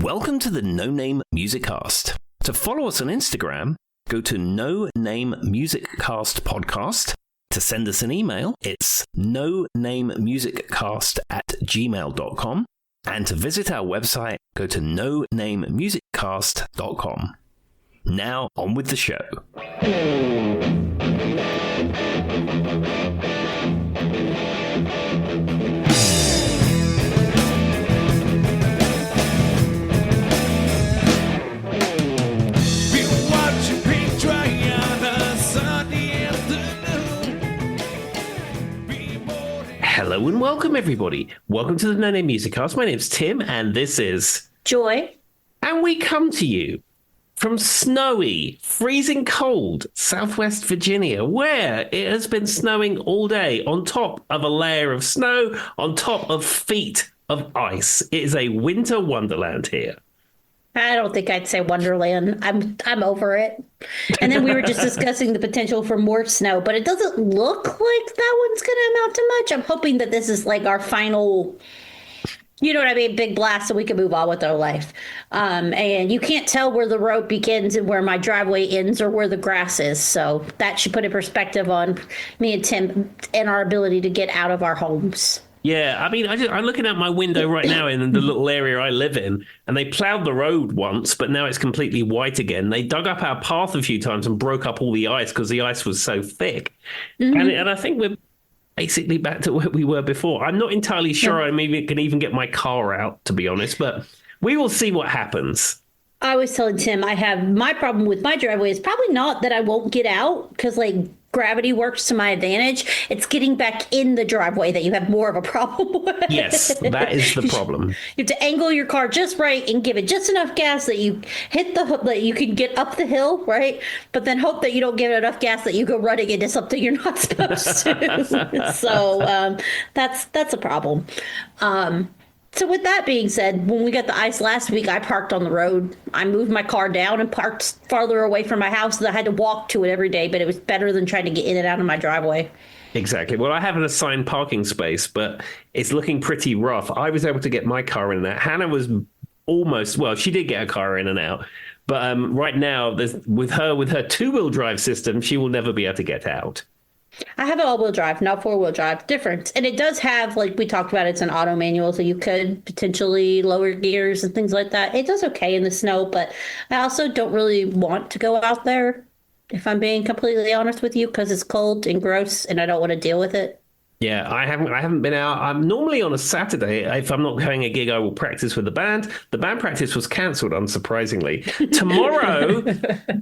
Welcome to the No Name Music Cast. To follow us on Instagram, go to No Name Music Cast Podcast. To send us an email, it's nonamemusiccast@gmail.com. And to visit our website, go to nonamemusiccast.com. Now, on with the show. Hello and welcome, everybody. Welcome to the No Name Music Cast. My name's Tim, and this is Joy. And we come to you from snowy, freezing cold Southwest Virginia, where it has been snowing all day on top of a layer of snow, on top of feet of ice. It is a winter wonderland here. I don't think I'd say Wonderland. I'm over it. And then we were just discussing the potential for more snow, but it doesn't look like that one's going to amount to much. I'm hoping that this is like our final, you know what I mean, big blast so we can move on with our life. And you can't tell where the road begins and where my driveway ends or where the grass is. So that should put a perspective on me and Tim and our ability to get out of our homes. Yeah, I mean, I'm looking out my window right now in the little area I live in, and they plowed the road once, but now it's completely white again. They dug up our path a few times and broke up all the ice because the ice was so thick. Mm-hmm. And I think we're basically back to where we were before. I'm not entirely sure I maybe can even get my car out, to be honest, but we will see what happens. I was telling Tim, I have my problem with my driveway is probably not that I won't get out because like gravity works to my advantage. It's getting back in the driveway that you have more of a problem with. Yes, that is the problem. You have to angle your car just right and give it just enough gas that you hit that you can get up the hill, right? But then hope that you don't give it enough gas that you go running into something you're not supposed to. So that's a problem. So with that being said, when we got the ice last week, I parked on the road. I moved my car down and parked farther away from my house so I had to walk to it every day, but it was better than trying to get in and out of my driveway. Exactly. Well, I have an assigned parking space, but it's looking pretty rough. I was able to get my car in and out. Hannah was she did get her car in and out. But right now, with her two-wheel drive system, she will never be able to get out. I have an all-wheel drive, not four-wheel drive. Different. And it does have, like we talked about, it's an auto manual, so you could potentially lower gears and things like that. It does okay in the snow, but I also don't really want to go out there, if I'm being completely honest with you, because it's cold and gross, and I don't want to deal with it. Yeah, I haven't been out. I'm normally on a Saturday. If I'm not going a gig, I will practice with the band. The band practice was cancelled, unsurprisingly. Tomorrow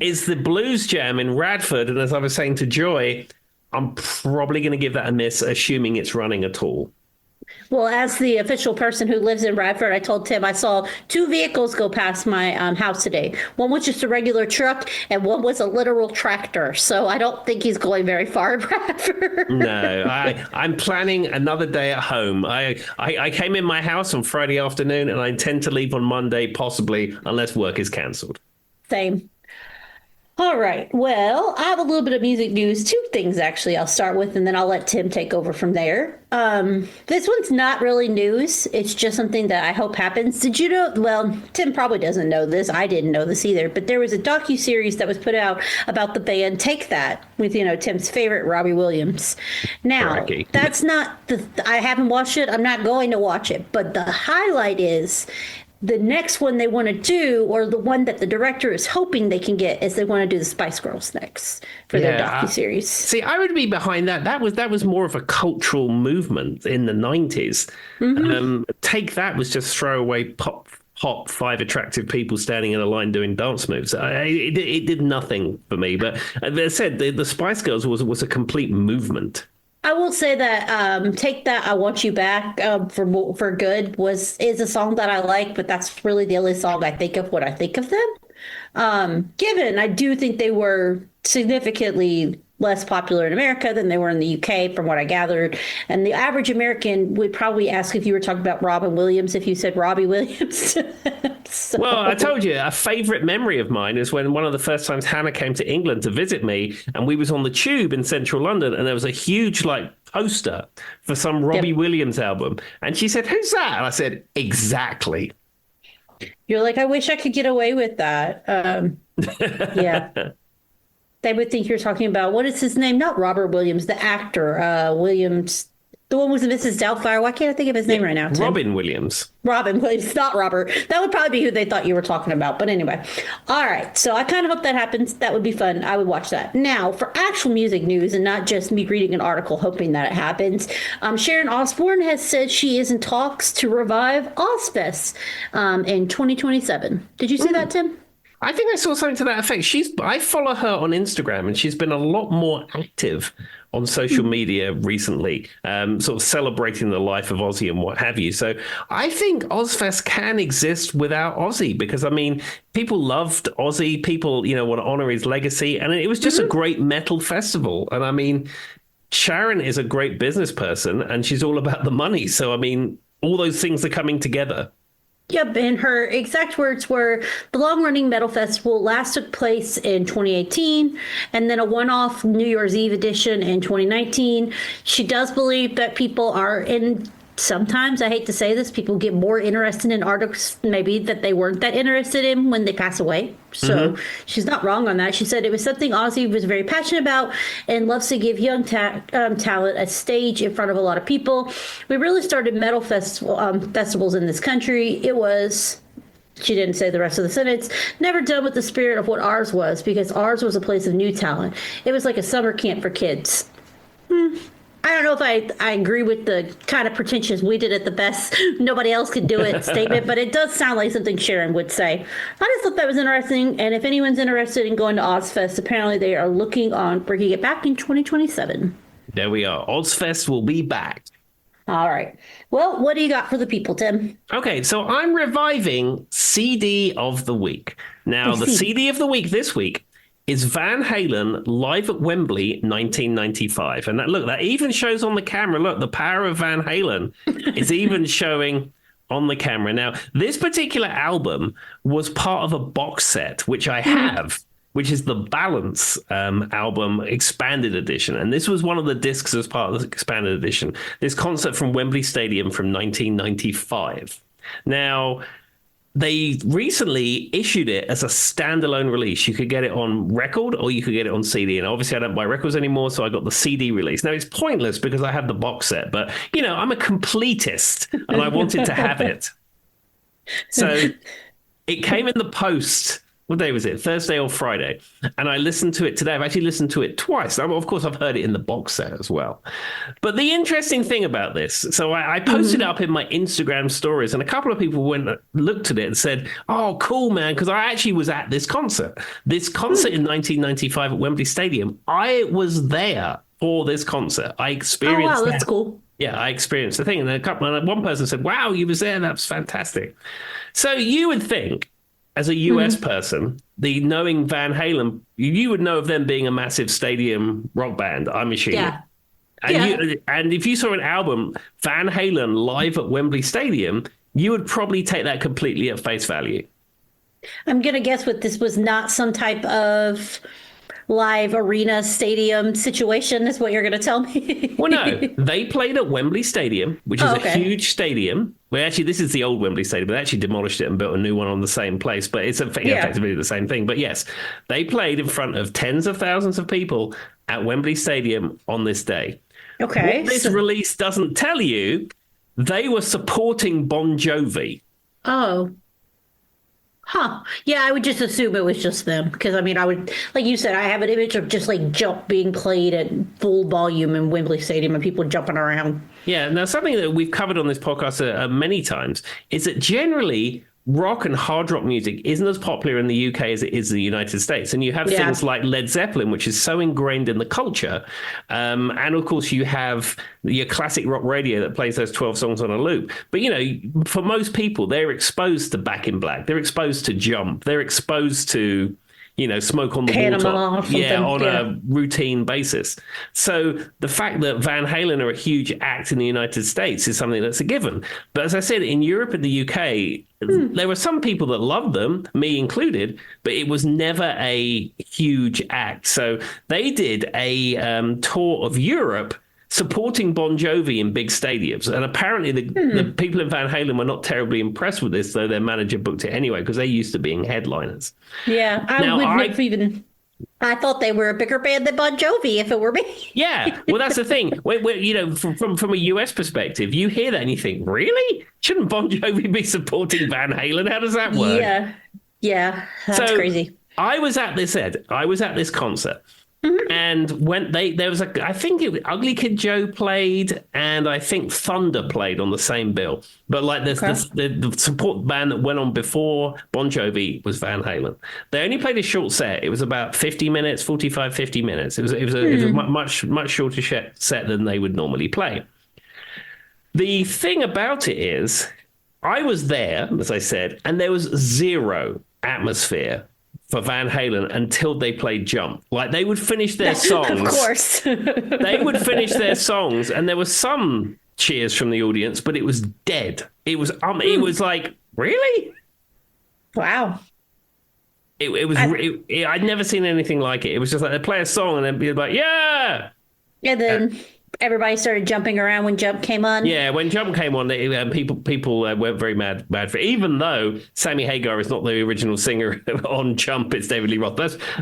is the Blues Jam in Radford, and as I was saying to Joy, I'm probably going to give that a miss, assuming it's running at all. Well, as the official person who lives in Radford, I told Tim I saw two vehicles go past my house today. One was just a regular truck, and one was a literal tractor. So I don't think he's going very far in Radford. No, I'm planning another day at home. I came in my house on Friday afternoon, and I intend to leave on Monday, possibly, unless work is cancelled. Same. All right. Well, I have a little bit of music news. Two things, actually, I'll start with, and then I'll let Tim take over from there. This one's not really news. It's just something that I hope happens. Did you know? Well, Tim probably doesn't know this. I didn't know this either. But there was a docuseries that was put out about the band Take That with, Tim's favorite, Robbie Williams. Now, that's not I haven't watched it. I'm not going to watch it. But the highlight is the next one they want to do, or the one that the director is hoping they can get, is they want to do the Spice Girls next for their docuseries. See, I would be behind that. That was more of a cultural movement in the 90s. Mm-hmm. Take That was just throwaway pop, five attractive people standing in a line doing dance moves. It did nothing for me. But as I said, the Spice Girls was a complete movement. I will say that Take That, I Want You Back for Good is a song that I like, but that's really the only song I think of when I think of them. Given I do think they were significantly less popular in America than they were in the UK, from what I gathered. And the average American would probably ask if you were talking about Robin Williams if you said Robbie Williams. So. Well, I told you, a favourite memory of mine is when one of the first times Hannah came to England to visit me, and we was on the Tube in central London, and there was a huge poster for some Robbie Williams album. And she said, "Who's that?" And I said, "Exactly." You're like, I wish I could get away with that. Yeah. They would think you're talking about what is his name? Not Robert Williams, the actor, Williams, the one who's Mrs. Doubtfire. Why can't I think of his name right now, Tim? Robin Williams. Robin Williams, not Robert. That would probably be who they thought you were talking about. But anyway, all right. So I kind of hope that happens. That would be fun. I would watch that. Now, for actual music news and not just me reading an article hoping that it happens, Sharon Osbourne has said she is in talks to revive Ozfest in 2027. Did you see that, Tim? I think I saw something to that effect. I follow her on Instagram, and she's been a lot more active on social media recently, sort of celebrating the life of Ozzy and what have you. So I think Ozfest can exist without Ozzy because, I mean, people loved Ozzy. People, want to honor his legacy. And it was just a great metal festival. And I mean, Sharon is a great business person and she's all about the money. So, I mean, all those things are coming together. Yep, and her exact words were the long running metal festival last took place in 2018 and then a one off New Year's Eve edition in 2019. She does believe that people are in. Sometimes, I hate to say this, people get more interested in artists maybe that they weren't that interested in when they pass away. So she's not wrong on that. She said it was something Ozzy was very passionate about and loves to give young talent a stage in front of a lot of people. We really started metal festivals in this country. It was, she didn't say the rest of the sentence, never done with the spirit of what ours was, because ours was a place of new talent. It was like a summer camp for kids. I don't know if I agree with the kind of pretentious we did it the best, nobody else could do it statement, but it does sound like something Sharon would say. I just thought that was interesting. And if anyone's interested in going to Ozfest, apparently they are looking on bringing it back in 2027. There we are. Ozfest will be back. All right. Well, what do you got for the people, Tim? Okay, so I'm reviving CD of the Week. Now, the CD of the Week this week is Van Halen live at Wembley 1995. And that even shows on the camera. Look, the power of Van Halen is even showing on the camera. Now, this particular album was part of a box set, which I have, which is the Balance album expanded edition. And this was one of the discs as part of the expanded edition. This concert from Wembley Stadium from 1995. Now, they recently issued it as a standalone release. You could get it on record or you could get it on CD. And obviously I don't buy records anymore, so I got the CD release. Now, it's pointless because I have the box set, but, I'm a completist and I wanted to have it. So it came in the post. What day was it? Thursday or Friday? And I listened to it today. I've actually listened to it twice. Of course, I've heard it in the box set as well. But the interesting thing about this, so I posted it up in my Instagram stories, and a couple of people went and looked at it and said, "Oh, cool, man," because I actually was at this concert. This concert in 1995 at Wembley Stadium. I was there for this concert. I experienced. Oh, wow, that's cool. Yeah, I experienced the thing. And one person said, "Wow, you was there. That's fantastic." So you would think, as a US person, knowing Van Halen, you would know of them being a massive stadium rock band, I'm assuming. Yeah. And if you saw an album, Van Halen live at Wembley Stadium, you would probably take that completely at face value. I'm going to guess this was not some type of live arena stadium situation is what you're going to tell me. Well, no, they played at Wembley Stadium, which is a huge stadium. Well, actually, this is the old Wembley Stadium. They actually demolished it and built a new one on the same place, but it's effectively the same thing. But yes, they played in front of tens of thousands of people at Wembley Stadium on this day. Okay. What this release doesn't tell you, they were supporting Bon Jovi. Oh. Huh. Yeah, I would just assume it was just them. Because, I mean, I would, like you said, I have an image of just like Jump being played at full volume in Wembley Stadium and people jumping around. Yeah. Now, something that we've covered on this podcast many times is that generally rock and hard rock music isn't as popular in the UK as it is in the United States. And you have things like Led Zeppelin, which is so ingrained in the culture. And of course, you have your classic rock radio that plays those 12 songs on a loop. But, for most people, they're exposed to Back in Black. They're exposed to Jump. They're exposed to Smoke on the Water, on a routine basis. So the fact that Van Halen are a huge act in the United States is something that's a given. But as I said, in Europe and the UK, there were some people that loved them, me included, but it was never a huge act. So they did a tour of Europe supporting Bon Jovi in big stadiums. And apparently the people in Van Halen were not terribly impressed with this, though their manager booked it anyway, because they used to being headliners. Yeah, I thought they were a bigger band than Bon Jovi if it were me. Yeah, well, that's the thing. From a US perspective, you hear that and you think, really? Shouldn't Bon Jovi be supporting Van Halen? How does that work? Yeah, that's crazy. I was at this concert. Mm-hmm. And when there was I think Ugly Kid Joe played, and I think Thunder played on the same bill. But like the support band that went on before Bon Jovi was Van Halen. They only played a short set. It was about 50 minutes, 45, 50 minutes. It was a much shorter set than they would normally play. The thing about it is, I was there, as I said, and there was zero atmosphere for Van Halen until they played Jump. Like, they would finish their songs. Of course. They would finish their songs, and there was some cheers from the audience, but it was dead. It was like, really? Wow. I'd nenever seen anything like it. It was just like they play a song and then be like, yeah. And then everybody started jumping around when Jump came on. Yeah, when Jump came on, people went very mad for it. Even though Sammy Hagar is not the original singer on Jump, it's David Lee Roth.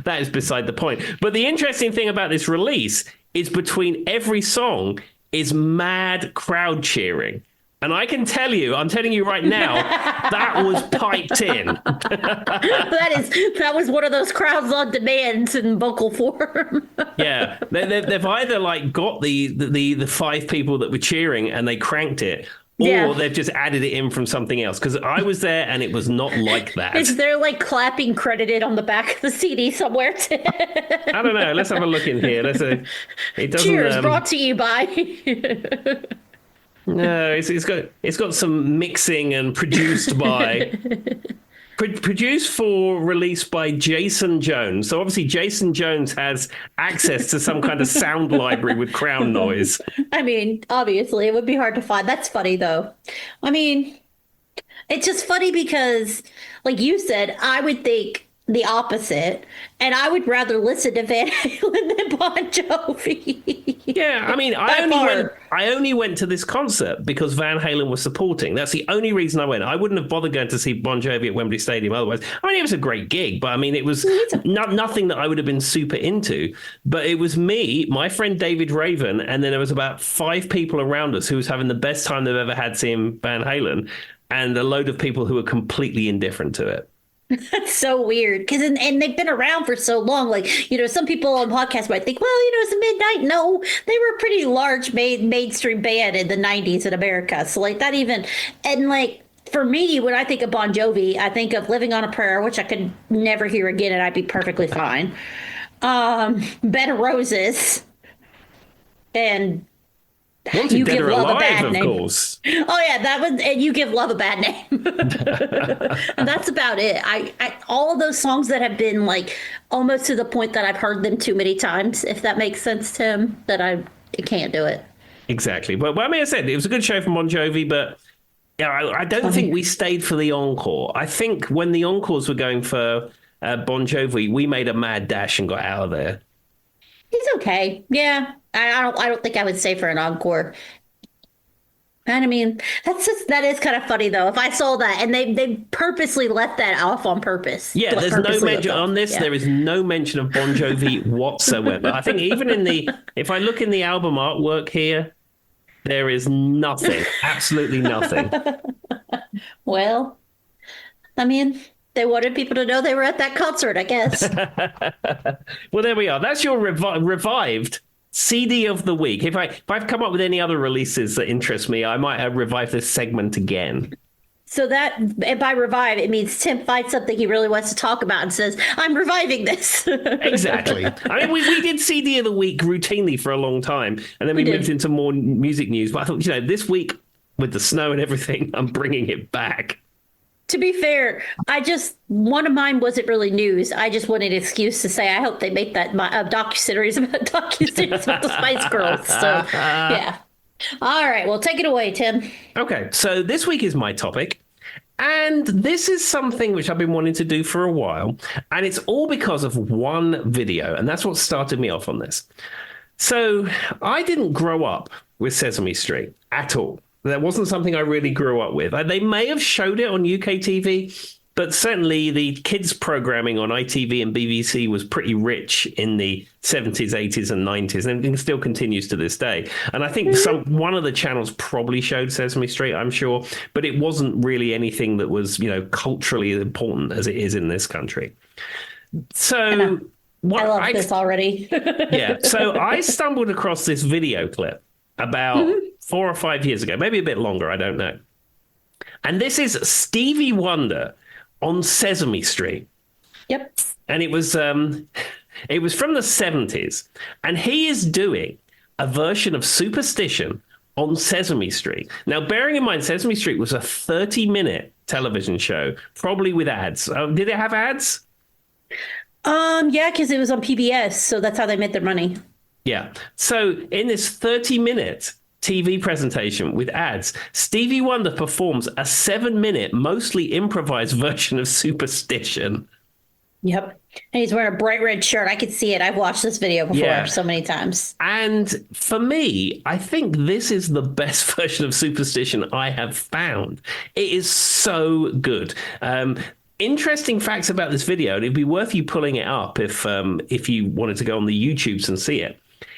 That is beside the point. But the interesting thing about this release is between every song is mad crowd cheering. And I can tell you, I'm telling you right now, that was piped in. that was one of those crowds on demand in vocal form. Yeah, they've either like got the five people that were cheering and they cranked it, or they've just added it in from something else. Because I was there and it was not like that. Is there like clapping credited on the back of the CD somewhere? I don't know. Let's have a look in here. It doesn't. Cheers, brought to you by. No, it's got some mixing and produced by produced for release by Jason Jones. So obviously Jason Jones has access to some kind of sound library with crowd noise. I mean, obviously it would be hard to find. That's funny though. I mean, it's just funny because, like you said, I would think the opposite, and I would rather listen to Van Halen than Bon Jovi. Yeah, I mean, I only went to this concert because Van Halen was supporting. That's the only reason I went. I wouldn't have bothered going to see Bon Jovi at Wembley Stadium otherwise. I mean, it was a great gig, but I mean, it was nothing that I would have been super into. But it was me, my friend David Raven, and then there was about 5 people around us who was having the best time they've ever had seeing Van Halen, and a load of people who were completely indifferent to it. That's so weird because and they've been around for so long. Like, you know, some people on podcasts might think, well, you know, it's a midnight. No, they were a pretty large mainstream band in the 90s in America. So like that even, and like for me, when I think of Bon Jovi, I think of Living on a Prayer, which I could never hear again and I'd be perfectly fine. Bed of Roses, and Wanted You Dead Give or Love a Alive, Bad of Name. course. Oh yeah, that was, and You Give Love a Bad Name. And that's about it. I all of those songs that have been like almost to the point that I've heard them too many times, if that makes sense, Tim, that I can't do it. Exactly. But I mean, I said it was a good show from Bon Jovi, but yeah, I don't think we stayed for the encore. I think when the encores were going for Bon Jovi, we made a mad dash and got out of there. He's okay. Yeah. I don't think I would stay for an encore. And I mean, that is kind of funny though. If I saw that and they purposely let that off on purpose. Yeah, there's no mention on this. Yeah. There is no mention of Bon Jovi whatsoever. I think even if I look in the album artwork here, there is nothing, absolutely nothing. Well, I mean, they wanted people to know they were at that concert, I guess. Well, there we are. That's your revived CD of the week. If I've come up with any other releases that interest me, I might have revived this segment again. So that, by revive, it means Tim finds something he really wants to talk about and says, I'm reviving this. Exactly. I mean, we did CD of the week routinely for a long time, and then we moved into more music news. But I thought, you know, this week with the snow and everything, I'm bringing it back. To be fair, one of mine wasn't really news. I just wanted an excuse to say, I hope they make that docuseries about the Spice Girls. So, yeah. All right. Well, take it away, Tim. Okay. So this week is my topic. And this is something which I've been wanting to do for a while. And it's all because of one video. And that's what started me off on this. So I didn't grow up with Sesame Street at all. That wasn't something I really grew up with. They may have showed it on UK TV, but certainly the kids programming on ITV and BBC was pretty rich in the 70s, 80s, and 90s, and it still continues to this day. And I think one of the channels probably showed Sesame Street, I'm sure, but it wasn't really anything that was, culturally important as it is in this country. So I love this already. Yeah. So I stumbled across this video clip about 4 or 5 years ago, maybe a bit longer, I don't know. And this is Stevie Wonder on Sesame Street. Yep. And it was from the 70s. And he is doing a version of Superstition on Sesame Street. Now, bearing in mind, Sesame Street was a 30-minute television show, probably with ads. Did it have ads? Yeah, because it was on PBS, so that's how they made their money. Yeah. So in this 30-minute TV presentation with ads, Stevie Wonder performs a 7-minute, mostly improvised version of Superstition. Yep. And he's wearing a bright red shirt. I could see it. I've watched this video before so many times. And for me, I think this is the best version of Superstition I have found. It is so good. Interesting facts about this video, and it'd be worth you pulling it up if you wanted to go on the YouTubes and see it.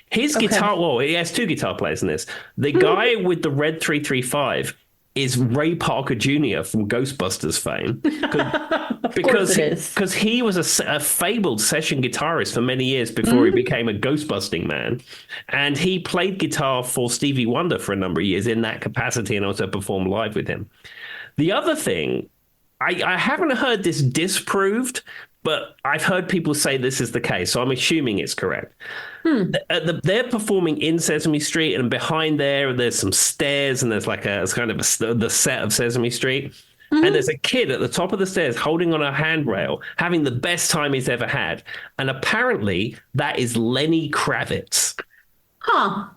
His guitar, well, he has 2 guitar players in this. The guy with the red 335 is Ray Parker Jr. from Ghostbusters fame. Because he was a fabled session guitarist for many years before he became a ghostbusting man. And he played guitar for Stevie Wonder for a number of years in that capacity and also performed live with him. The other thing, I haven't heard this disproved, but I've heard people say this is the case, so I'm assuming it's correct. They're performing in Sesame Street, and behind there's some stairs, and there's like the set of Sesame Street. And there's a kid at the top of the stairs holding on a handrail, having the best time he's ever had. And apparently that is Lenny Kravitz. Huh.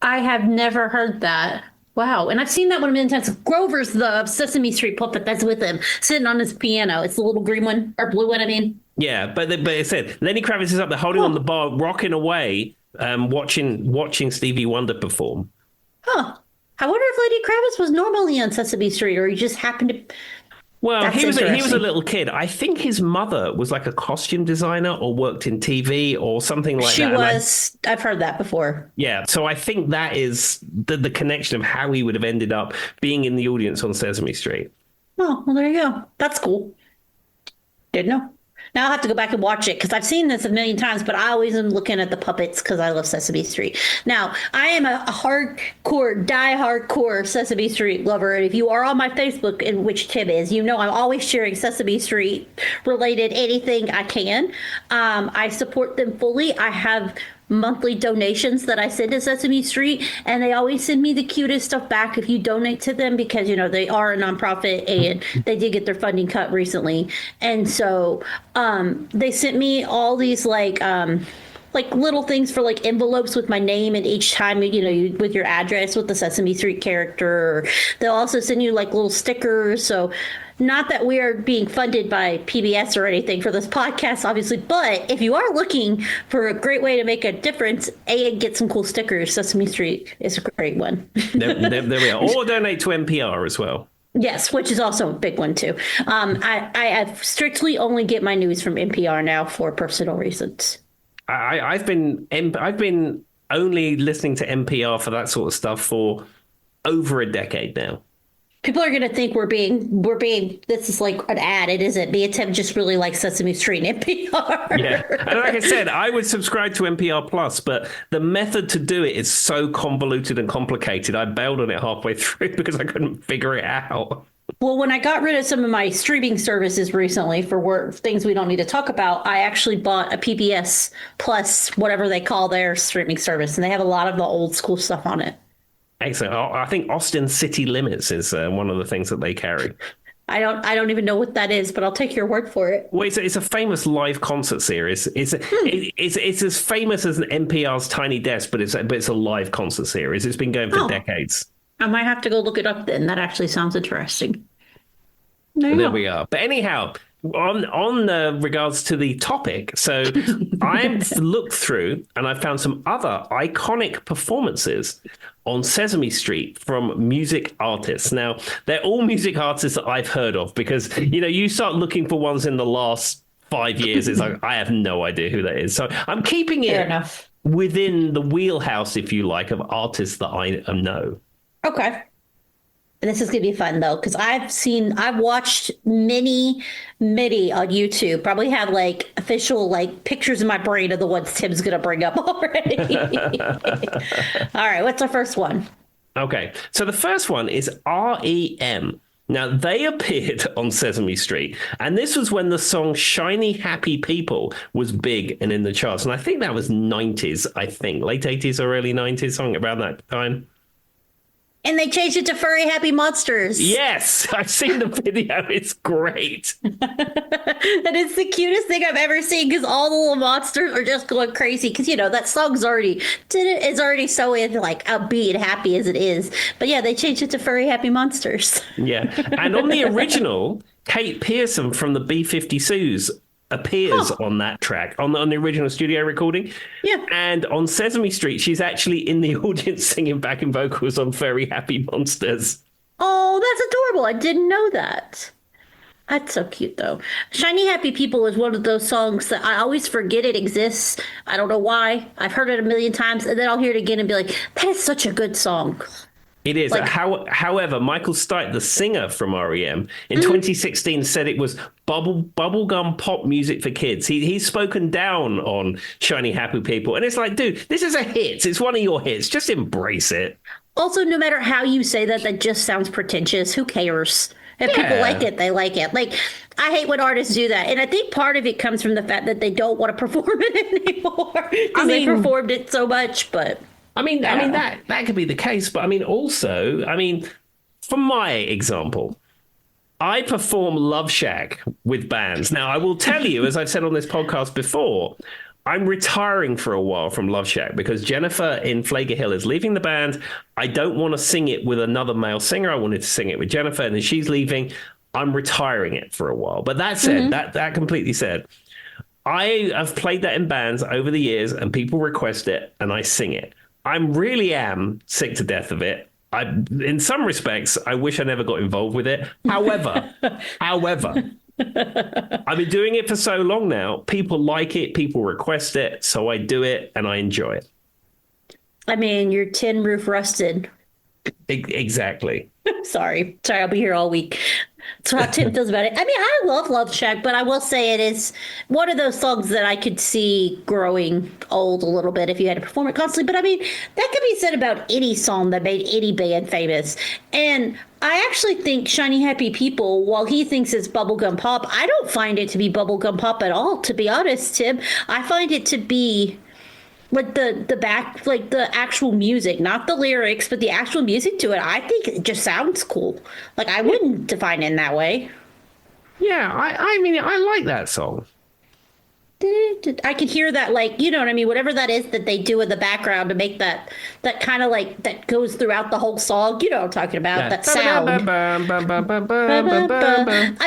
I have never heard that. Wow. And I've seen that one many times. Grover's the Sesame Street puppet that's with him, sitting on his piano. It's the little green one, or blue one, I mean. Yeah, but it said Lenny Kravitz is up there holding on the bar, rocking away, watching Stevie Wonder perform. Huh. I wonder if Lenny Kravitz was normally on Sesame Street, or he just happened to... Well, he was a little kid. I think his mother was like a costume designer or worked in TV or something like that. She was. I've heard that before. Yeah. So I think that is the connection of how he would have ended up being in the audience on Sesame Street. Oh, well, there you go. That's cool. Didn't know. Now I'll have to go back and watch it because I've seen this a million times, but I always am looking at the puppets because I love Sesame Street. Now, I am a die-hardcore Sesame Street lover. And if you are on my Facebook, in which Tim is, you know I'm always sharing Sesame Street related anything I can. I support them fully. I have monthly donations that I send to Sesame Street, and they always send me the cutest stuff back if you donate to them because, they are a nonprofit and they did get their funding cut recently. And so they sent me all these like little things for like envelopes with my name, and each time, with your address with the Sesame Street character. They'll also send you like little stickers. So not that we are being funded by PBS or anything for this podcast, obviously, but if you are looking for a great way to make a difference and get some cool stickers, Sesame Street is a great one. there we are. Or donate to NPR as well. Yes, which is also a big one too. I strictly only get my news from NPR now for personal reasons. I've been only listening to NPR for that sort of stuff for over a decade now. People are going to think we're being, this is like an ad. It isn't. Me and Tim just really like Sesame Street and NPR. Yeah. And like I said, I would subscribe to NPR Plus, but the method to do it is so convoluted and complicated. I bailed on it halfway through because I couldn't figure it out. Well, when I got rid of some of my streaming services recently for work, things we don't need to talk about, I actually bought a PBS Plus, whatever they call their streaming service, and they have a lot of the old school stuff on it. Excellent. I think Austin City Limits is one of the things that they carry. I don't even know what that is, but I'll take your word for it. Well, it's a famous live concert series. It's as famous as an NPR's Tiny Desk, but it's a live concert series. It's been going for decades. I might have to go look it up then. That actually sounds interesting. There we are. But anyhow, On regards to the topic, so I've looked through and I found some other iconic performances on Sesame Street from music artists. Now, they're all music artists that I've heard of because, you start looking for ones in the last 5 years, it's like, I have no idea who that is. So I'm keeping Fair it enough. within the wheelhouse, if you like, of artists that I know. Okay. This is going to be fun though, because I've watched many on YouTube. Probably have like official like pictures in my brain of the ones Tim's going to bring up already. All right, what's our first one? Okay, so the first one is REM. Now, they appeared on Sesame Street, and this was when the song Shiny Happy People was big and in the charts. And I think that was 90s, late 80s or early 90s, something around that time. And they changed it to Furry Happy Monsters. Yes, I've seen the video. It's great. And it's the cutest thing I've ever seen because all the little monsters are just going crazy because, that song's already so like upbeat and happy as it is. But yeah, they changed it to Furry Happy Monsters. Yeah. And on the original, Kate Pearson from the B-52s appears on that track, on the original studio recording. Yeah. And on Sesame Street, she's actually in the audience singing backing vocals on Very Happy Monsters. Oh, that's adorable. I didn't know that. That's so cute, though. Shiny Happy People is one of those songs that I always forget it exists. I don't know why. I've heard it a million times, and then I'll hear it again and be like, that is such a good song. It is. However, Michael Stipe, the singer from REM, in 2016 said it was bubblegum pop music for kids. He's spoken down on Shiny Happy People. And it's like, dude, this is a hit. It's one of your hits. Just embrace it. Also, no matter how you say that, that just sounds pretentious. Who cares? If people like it, they like it. Like, I hate when artists do that. And I think part of it comes from the fact that they don't want to perform it anymore because they performed it so much, but... I mean that could be the case, but also, from my example, I perform Love Shack with bands. Now, I will tell you, as I've said on this podcast before, I'm retiring for a while from Love Shack because Jennifer in Flager Hill is leaving the band. I don't want to sing it with another male singer. I wanted to sing it with Jennifer, and then she's leaving. I'm retiring it for a while. But that said, that completely said, I have played that in bands over the years, and people request it, and I sing it. I really am sick to death of it. In some respects, I wish I never got involved with it. However, I've been doing it for so long now. People like it, people request it, so I do it and I enjoy it. I mean, your tin roof rusted. Exactly. Sorry, I'll be here all week. That's how Tim feels about it. I mean, I love Love Shack, but I will say it is one of those songs that I could see growing old a little bit if you had to perform it constantly. But I mean, that could be said about any song that made any band famous. And I actually think Shiny Happy People, while he thinks it's bubblegum pop, I don't find it to be bubblegum pop at all, to be honest, Tim. I find it to be... like the back, like the actual music, not the lyrics, but the actual music to it. I think it just sounds cool. Like, I wouldn't define it in that way. Yeah, I mean, I like that song. I could hear that, like, you know what I mean? Whatever that is that they do in the background to make that kind of like, that goes throughout the whole song. You know what I'm talking about, that sound. I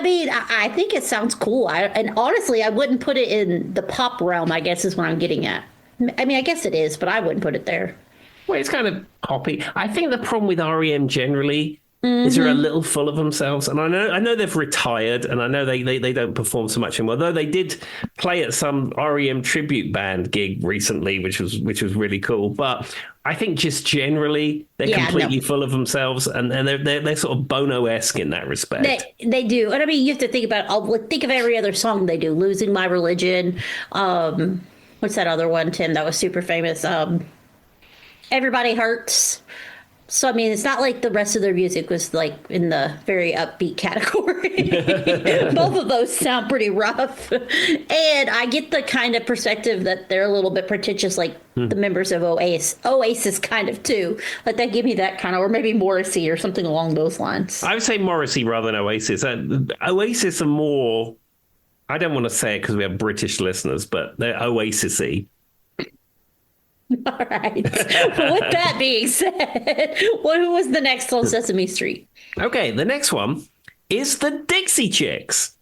mean, I think it sounds cool. And honestly, I wouldn't put it in the pop realm, I guess is what I'm getting at. I mean, I guess it is, but I wouldn't put it there. Well, it's kind of poppy. I think the problem with REM generally is they're a little full of themselves. And I know they've retired, and I know they don't perform so much anymore. Though they did play at some REM tribute band gig recently, which was really cool. But I think just generally they're completely full of themselves, and they're sort of Bono-esque in that respect. They do. And I mean, you have to think think of every other song they do. Losing My Religion. What's that other one, Tim, that was super famous? Everybody Hurts. So, I mean, it's not like the rest of their music was like in the very upbeat category. Both of those sound pretty rough. And I get the kind of perspective that they're a little bit pretentious, like the members of Oasis kind of too. Like they give me that kind of, or maybe Morrissey or something along those lines. I would say Morrissey rather than Oasis. Oasis are more... I don't want to say it because we have British listeners, but they're Oasis-y. All right. With that being said, who was the next on Sesame Street? Okay, the next one is the Dixie Chicks.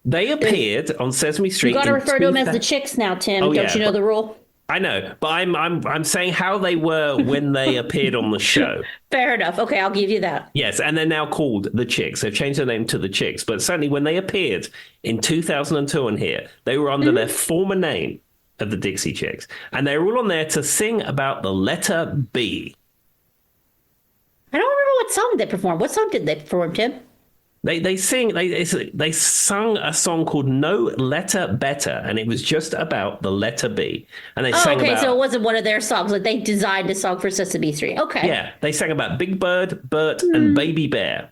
They There's, appeared on Sesame you Street got to in refer to them as the 2000. Chicks now, Tim. Oh Don't yeah, you know the rule? I know, but I'm saying how they were when they appeared on the show. Fair enough. Okay, I'll give you that. Yes, and they're now called the Chicks. They've changed their name to the Chicks, but certainly when they appeared in 2002 on here, they were under their former name of the Dixie Chicks, and they were all on there to sing about the letter B. I don't remember what song they performed. What song did they perform, Tim? They sung a song called "No Letter Better," and it was just about the letter B. And they Oh, sang okay. about So it wasn't one of their songs. Like they designed a song for Sesame Street. Okay. yeah, they sang about Big Bird, Bert, and Baby Bear.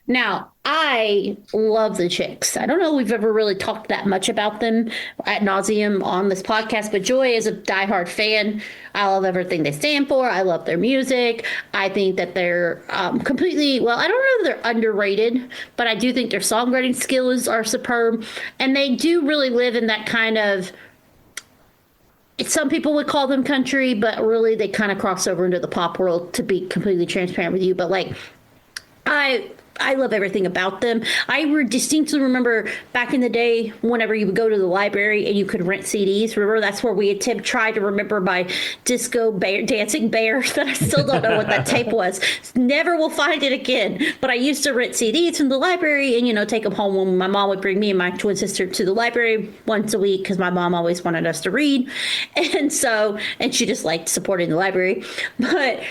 Now, I love the Chicks. I don't know if we've ever really talked that much about them ad nauseum on this podcast, but Joy is a diehard fan. I love everything they stand for. I love their music. I think that they're completely, well, I don't know if they're underrated, but I do think their songwriting skills are superb. And they do really live in that kind of, some people would call them country, but really they kind of cross over into the pop world, to be completely transparent with you. But like, I love everything about them. Distinctly remember back in the day, whenever you would go to the library and you could rent CDs. Remember, that's where we had tried to remember my Disco Bear, Dancing Bear, that I still don't know what that tape was. Never will find it again. But I used to rent CDs from the library and, take them home when my mom would bring me and my twin sister to the library once a week because my mom always wanted us to read. And she just liked supporting the library. But,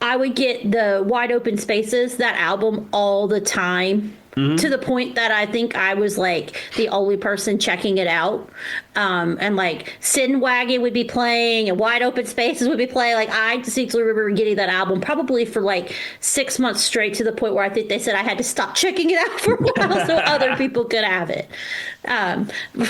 I would get the Wide Open Spaces, that album, all the time, to the point that I think I was like the only person checking it out. And like Sin Wagon would be playing and Wide Open Spaces would be playing. Like I distinctly remember getting that album probably for like 6 months straight, to the point where I think they said I had to stop checking it out for a while so other people could have it.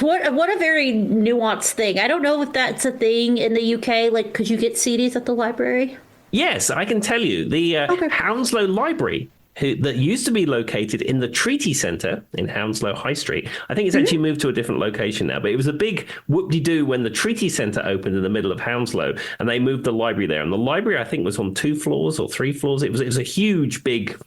What a very nuanced thing. I don't know if that's a thing in the UK. Like, could you get CDs at the library? Yes, I can tell you. The Okay. Hounslow Library, that used to be located in the Treaty Centre in Hounslow High Street. I think it's actually moved to a different location now, but it was a big whoop-de-doo when the Treaty Centre opened in the middle of Hounslow, and they moved the library there. And the library, I think, was on 2 floors or 3 floors. It was a huge, big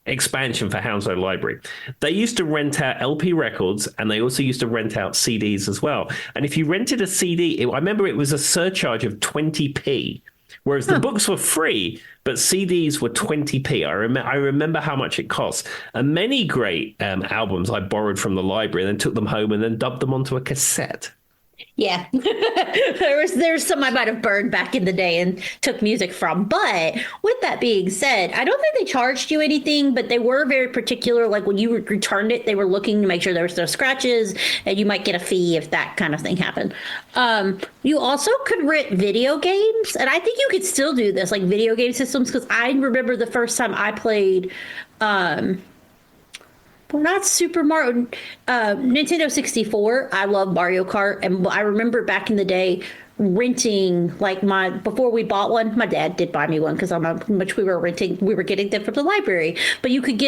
expansion for Hounslow Library. They used to rent out LP records, and they also used to rent out CDs as well. And if you rented a CD, I remember it was a surcharge of 20p. Whereas the books were free, but CDs were 20p. I remember how much it cost. And many great albums I borrowed from the library and then took them home and then dubbed them onto a cassette. Yeah, there's some I might have burned back in the day and took music from. But with that being said, I don't think they charged you anything, but they were very particular. Like when you returned it, they were looking to make sure there was no scratches, and you might get a fee if that kind of thing happened. You also could rent video games, and I think you could still do this, like video game systems, because I remember the first time I played. Well, not Super Mario, Nintendo 64. I love Mario Kart. And I remember back in the day renting, like before we bought one, my dad did buy me one because how much we were getting them from the library. But you could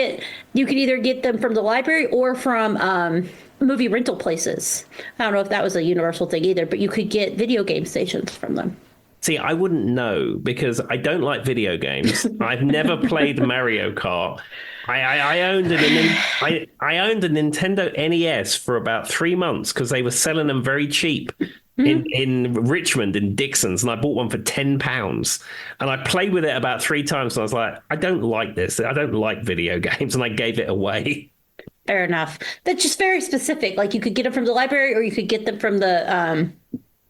either get them from the library or from movie rental places. I don't know if that was a universal thing either, but you could get video game stations from them. See, I wouldn't know because I don't like video games. I've never played Mario Kart. I owned I owned a Nintendo NES for about 3 months because they were selling them very cheap in Richmond in Dixon's, and I bought one for £10. And I played with it about 3 times, and I was like, I don't like this. I don't like video games, and I gave it away. Fair enough. That's just very specific. Like you could get them from the library, or you could get them from the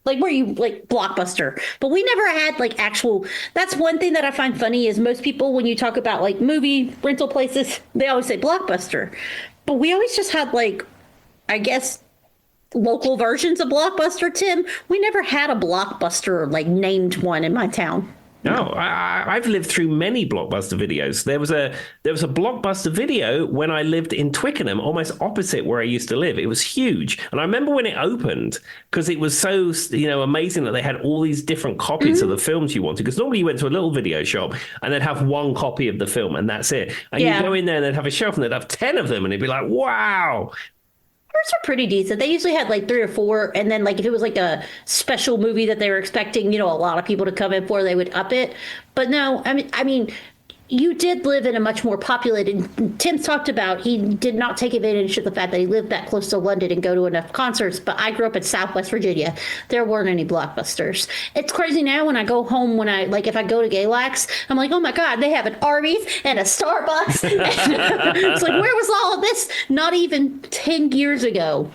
like Blockbuster. But we never had like actual. That's one thing that I find funny is most people, when you talk about like movie rental places, they always say Blockbuster, but we always just had like, I guess, local versions of Blockbuster. Tim, we never had a Blockbuster like named one in my town. No, I've lived through many Blockbuster videos. There was a Blockbuster video when I lived in Twickenham, almost opposite where I used to live. It was huge, and I remember when it opened because it was so amazing that they had all these different copies of the films you wanted. Because normally you went to a little video shop and they'd have one copy of the film and that's it. And you go in there and they'd have a shelf and they'd have 10 of them, and it'd be like, wow. Ours are pretty decent. They usually had like 3 or 4, and then like if it was like a special movie that they were expecting, a lot of people to come in for, they would up it. But no, I mean, you did live in a much more populated. Tim talked about he did not take advantage of the fact that he lived that close to London and go to enough concerts. But I grew up in Southwest Virginia. There weren't any Blockbusters. It's crazy now when I go home, when I like if I go to Galax, I'm like, oh my God, they have an Arby's and a Starbucks. It's like, where was all of this? Not even 10 years ago.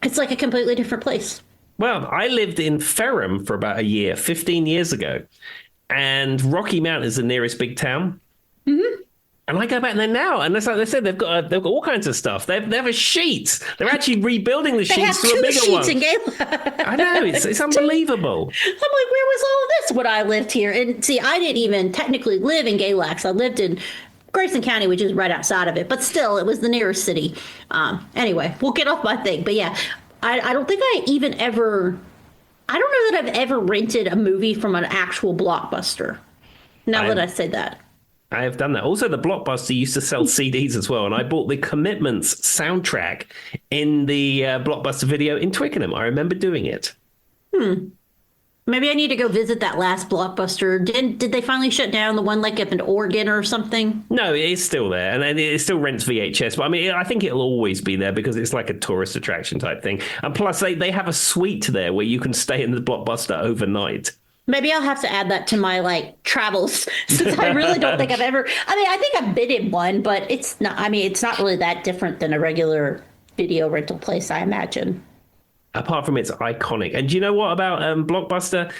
It's like a completely different place. Well, I lived in Ferrum for about a year, 15 years ago. And Rocky Mount is the nearest big town. Mm-hmm. And I go back there now, and it's like they said, they've got all kinds of stuff. They have a sheet. They're actually rebuilding the sheets to a bigger one. In Galax. I know, it's unbelievable. I'm like, where was all of this when I lived here? And see, I didn't even technically live in Galax. I lived in Grayson County, which is right outside of it, but still, it was the nearest city. Anyway, we'll get off my thing. But yeah, I don't think I even ever. I don't know that I've ever rented a movie from an actual Blockbuster. Now that I say that. I have done that. Also, the Blockbuster used to sell CDs as well, and I bought the Commitments soundtrack in the Blockbuster video in Twickenham. I remember doing it. Maybe I need to go visit that last Blockbuster. Did they finally shut down the one like up in Oregon or something? No, it is still there, and it still rents VHS. But I mean, I think it'll always be there because it's like a tourist attraction type thing. And plus, they have a suite there where you can stay in the Blockbuster overnight. Maybe I'll have to add that to my like travels, since I really don't think I've ever. I mean, I think I've been in one, but it's not. I mean, it's not really that different than a regular video rental place, I imagine. Apart from it's iconic. And do you know what about Blockbuster?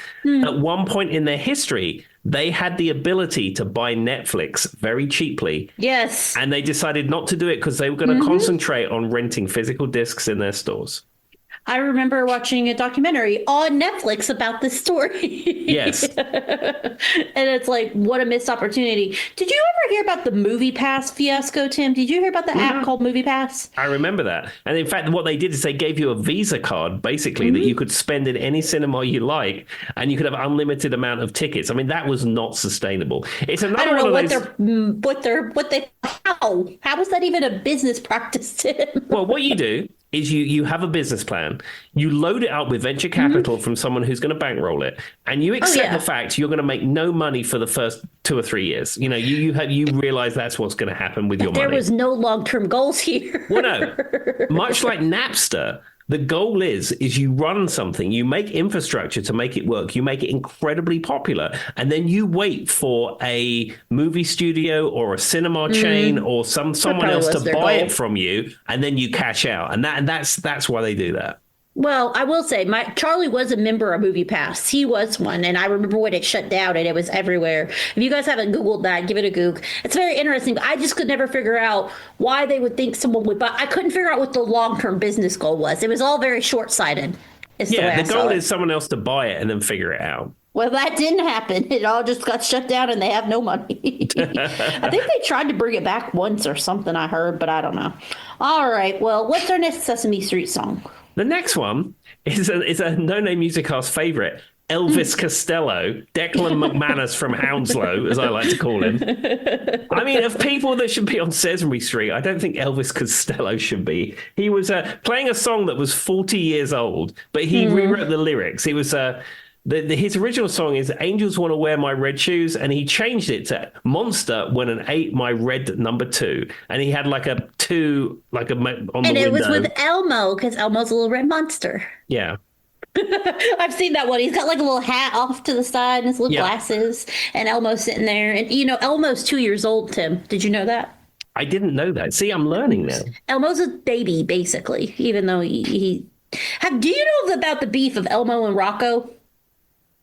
At one point in their history, they had the ability to buy Netflix very cheaply. Yes. And they decided not to do it because they were going to concentrate on renting physical discs in their stores. I remember watching a documentary on Netflix about this story. Yes. And it's like, what a missed opportunity. Did you ever hear about the Movie Pass fiasco, Tim? Did you hear about the app called Movie Pass? I remember that. And in fact, what they did is they gave you a Visa card, basically, that you could spend in any cinema you like, and you could have unlimited amount of tickets. I mean, that was not sustainable. It's another I don't know how was that even a business practice, Tim? Well, what you do is you have a business plan, you load it up with venture capital from someone who's going to bankroll it, and you accept the fact you're going to make no money for the first 2 or 3 years. You know, you realize that's what's going to happen with your money. There was no long-term goals here. Well, no. Much like Napster, the goal is you run something, you make infrastructure to make it work, you make it incredibly popular, and then you wait for a movie studio or a cinema chain or someone else to buy it from you, and then you cash out. And that's why they do that. Well, I will say, Charlie was a member of Movie Pass. He was one, and I remember when it shut down and it was everywhere. If you guys haven't Googled that, give it a Goog. It's very interesting. But I just could never figure out why they would think someone would buy. I couldn't figure out what the long-term business goal was. It was all very short-sighted. The goal is someone else to buy it and then figure it out. Well, that didn't happen. It all just got shut down and they have no money. I think they tried to bring it back once or something, I heard, but I don't know. All right. Well, what's our next Sesame Street song? The next one is a No Name Music Cast favorite, Elvis Costello, Declan McManus from Hounslow, as I like to call him. I mean, of people that should be on Sesame Street, I don't think Elvis Costello should be. He was playing a song that was 40 years old, but he rewrote the lyrics. He was his original song is Angels Want to Wear My Red Shoes, and he changed it to Monster Went and Ate My Red Number 2. And he had like a 2, like a on the window. And it was with Elmo, because Elmo's a little red monster. Yeah. I've seen that one. He's got like a little hat off to the side and his little glasses, and Elmo's sitting there. And, you know, Elmo's 2 years old, Tim. Did you know that? I didn't know that. See, I'm learning now. Elmo's a baby, basically, even though he... Do you know about the beef of Elmo and Rocco?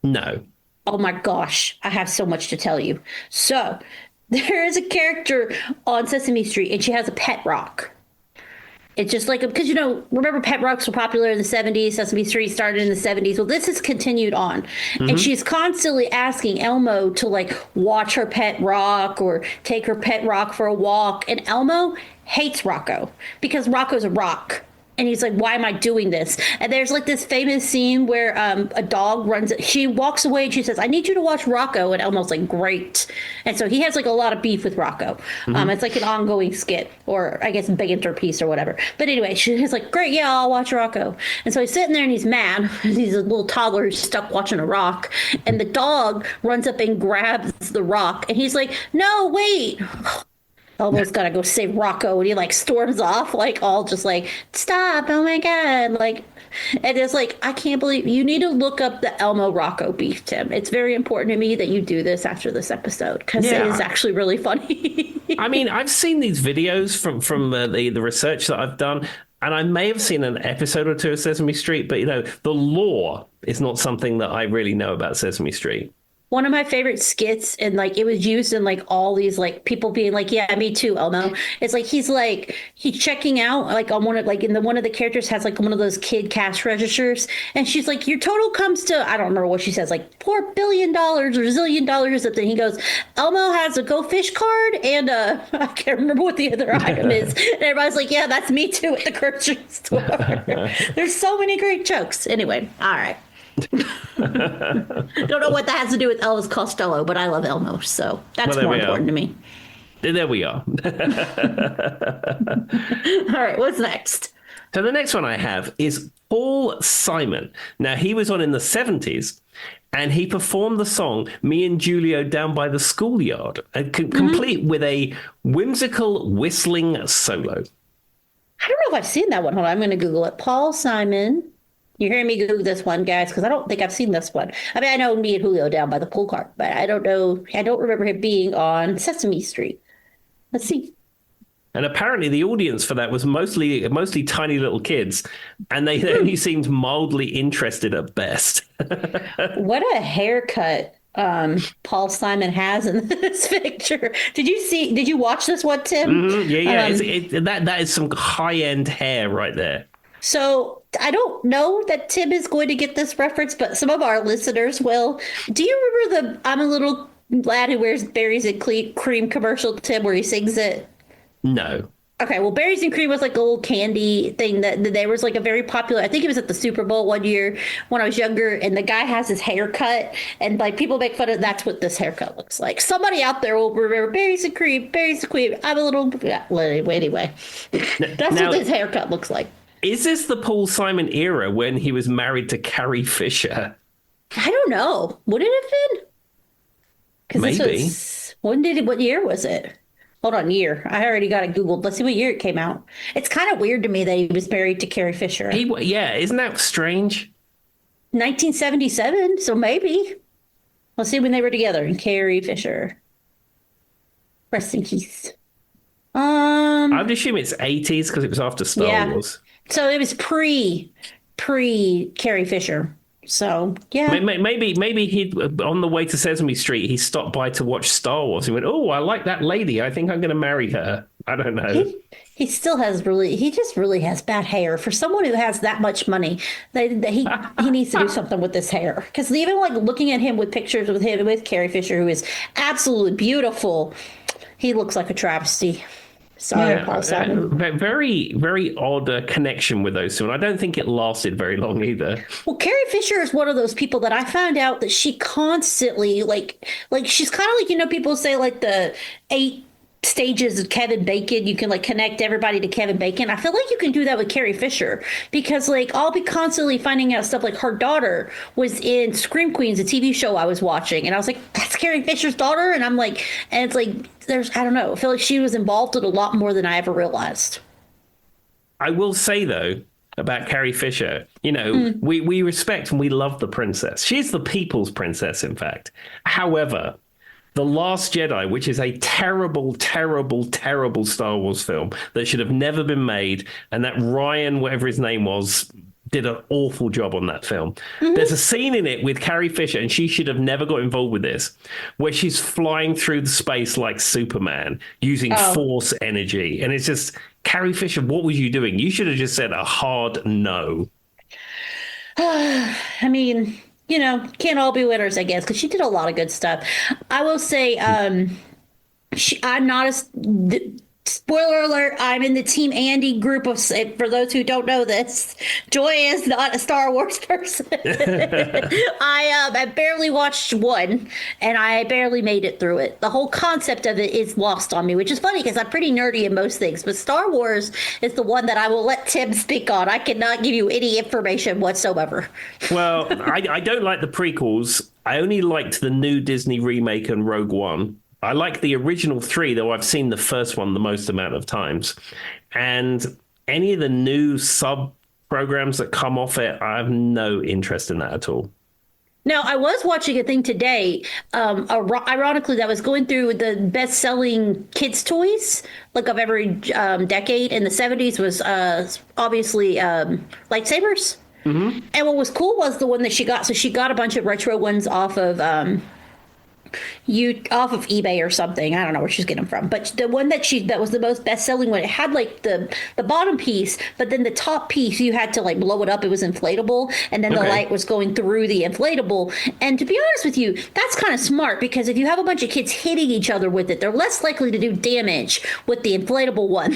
No. Oh my gosh, I have so much to tell you. So, there is a character on Sesame Street, and she has a pet rock. It's just like, because, you know, remember pet rocks were popular in the 70s. Sesame Street started in the 70s. Well, this has continued on. And she's constantly asking Elmo to, like, watch her pet rock or take her pet rock for a walk. And Elmo hates Rocco because Rocco's a rock. And he's like, why am I doing this? And there's like this famous scene where a dog runs, she walks away and she says, I need you to watch Rocco. And Elmo's like, great. And so he has like a lot of beef with Rocco. It's like an ongoing skit, or I guess banter piece or whatever. But anyway, she's like, great, yeah, I'll watch Rocco. And so he's sitting there and he's mad. He's a little toddler who's stuck watching a rock. And the dog runs up and grabs the rock. And he's like, no, wait. Elmo's gotta go save Rocco, and he like storms off, like all just like, stop, oh my god, like, and it's like, I can't believe you need to look up the Elmo Rocco beef, Tim. It's very important to me that you do this after this episode because it is actually really funny. I mean, I've seen these videos from the research that I've done, and I may have seen an episode or two of Sesame Street, but the lore is not something that I really know about Sesame Street. One of my favorite skits, and like it was used in like all these like people being like, yeah, me too, Elmo. It's like he's checking out like on one of like in the one of the characters has like one of those kid cash registers, and she's like, your total comes to, I don't remember what she says, like $4 billion or $zillion or something. He goes, Elmo has a Go Fish card and I can't remember what the other item is. And everybody's like, yeah, that's me too at the grocery store. There's so many great jokes. Anyway, all right. Don't know what that has to do with Elvis Costello, but I love Elmo, so that's more important to me. There we are. All right, what's next? So the next one I have is Paul Simon. Now, he was on in the 70s, and he performed the song Me and Julio Down by the Schoolyard, complete with a whimsical whistling solo. I don't know if I've seen that one. Hold on, I'm going to Google it. Paul Simon. You're hearing me Google this one, guys, because I don't think I've seen this one. I mean, I know Me and Julio Down by the pool cart, but I don't know. I don't remember him being on Sesame Street. Let's see. And apparently the audience for that was mostly tiny little kids, and they only seemed mildly interested at best. What a haircut Paul Simon has in this picture. Did you watch this one, Tim? Mm-hmm. Yeah. That is some high-end hair right there. So I don't know that Tim is going to get this reference, but some of our listeners will. Do you remember the I'm a Little Lad Who Wears Berries and Cream commercial, Tim, where he sings it? No. Okay, well, Berries and Cream was like a little candy thing that there was like a very popular, I think it was at the Super Bowl one year when I was younger, and the guy has his haircut, and like people make fun of that's what this haircut looks like. Somebody out there will remember Berries and Cream, I'm a little, anyway. That's what this haircut looks like. Is this the Paul Simon era when he was married to Carrie Fisher? I don't know. Would it have been? Maybe. What year was it? Hold on, year. I already got it Googled. Let's see what year it came out. It's kind of weird to me that he was married to Carrie Fisher. Isn't that strange? 1977, so maybe. Let's see when they were together. Carrie Fisher. Rest in peace. I'd assume it's 80s because it was after Star Wars. So it was pre Carrie Fisher. So yeah, maybe he on the way to Sesame Street he stopped by to watch Star Wars. He went, "Oh, I like that lady. I think I'm going to marry her." I don't know. He still has he just really has bad hair for someone who has that much money. He needs to do something with this hair because even like looking at him with pictures with him with Carrie Fisher, who is absolutely beautiful, he looks like a travesty. Sorry, Paul Simon. Very, very odd connection with those two. And I don't think it lasted very long either. Well, Carrie Fisher is one of those people that I found out that she constantly, like she's kind of like, people say like the 8 stages of Kevin Bacon. You can like connect everybody to Kevin Bacon. I feel like you can do that with Carrie Fisher because like I'll be constantly finding out stuff like her daughter was in Scream Queens, a TV show I was watching. And I was like, that's Carrie Fisher's daughter. And I'm like, and it's like, I don't know. I feel like she was involved in a lot more than I ever realized. I will say though, about Carrie Fisher, we respect and we love the princess. She's the people's princess, in fact. However, The Last Jedi, which is a terrible, terrible, terrible Star Wars film that should have never been made, and that Ryan, whatever his name was, did an awful job on that film. Mm-hmm. There's a scene in it with Carrie Fisher, and she should have never got involved with this, where she's flying through the space like Superman, using force energy. And it's just, Carrie Fisher, what was you doing? You should have just said a hard no. I mean, can't all be winners, I guess, because she did a lot of good stuff. I will say, I'm not as Spoiler alert, I'm in the Team Andy group of, for those who don't know this, Joy is not a Star Wars person. I barely watched one, and I barely made it through it. The whole concept of it is lost on me, which is funny because I'm pretty nerdy in most things, but Star Wars is the one that I will let Tim speak on. I cannot give you any information whatsoever. Well, I don't like the prequels. I only liked the new Disney remake and Rogue One. I like the original three, though I've seen the first one the most amount of times. And any of the new sub programs that come off it, I have no interest in that at all. Now, I was watching a thing today, ironically, that was going through the best-selling kids' toys, like of every decade. In the 70s was obviously lightsabers. Mm-hmm. And what was cool was the one that she got. So she got a bunch of retro ones off of eBay or something. I don't know where she's getting them from, but the one that was the most best-selling one, it had like the bottom piece, but then the top piece you had to like blow it up. It was inflatable, and then the light was going through the inflatable. And to be honest with you, that's kind of smart, because if you have a bunch of kids hitting each other with it, they're less likely to do damage with the inflatable one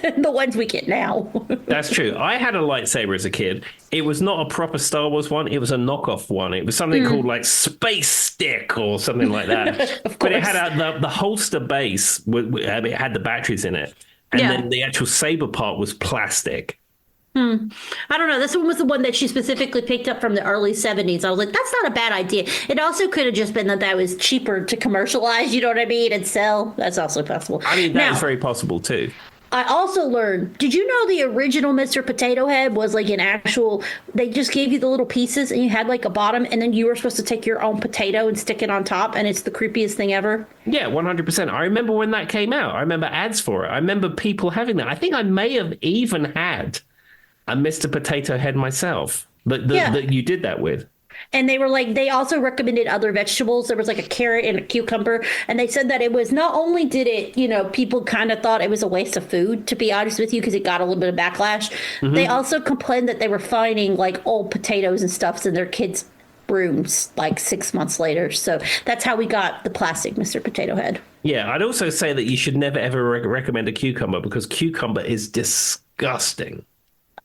than the ones we get now. That's true. I had a lightsaber as a kid. It was not a proper Star Wars one. It was a knockoff one. It was something called like Space Stick or something like that. But it had the holster base. It had the batteries in it, and then the actual saber part was plastic. I don't know. This one was the one that she specifically picked up from the early 70s. I was like, that's not a bad idea. It also could have just been that was cheaper to commercialize, you know what I mean, and sell. That's also possible. I mean, that is very possible too. I also learned, did you know the original Mr. Potato Head was like an actual, they just gave you the little pieces and you had like a bottom, and then you were supposed to take your own potato and stick it on top, and it's the creepiest thing ever? Yeah, 100%. I remember when that came out. I remember ads for it. I remember people having that. I think I may have even had a Mr. Potato Head myself that you did that with. And they were like, they also recommended other vegetables. There was like a carrot and a cucumber. And they said that it was, not only did it, people kind of thought it was a waste of food, to be honest with you, because it got a little bit of backlash. Mm-hmm. They also complained that they were finding like old potatoes and stuff in their kids' rooms like 6 months later. So that's how we got the plastic Mr. Potato Head. Yeah, I'd also say that you should never, ever recommend a cucumber, because cucumber is disgusting.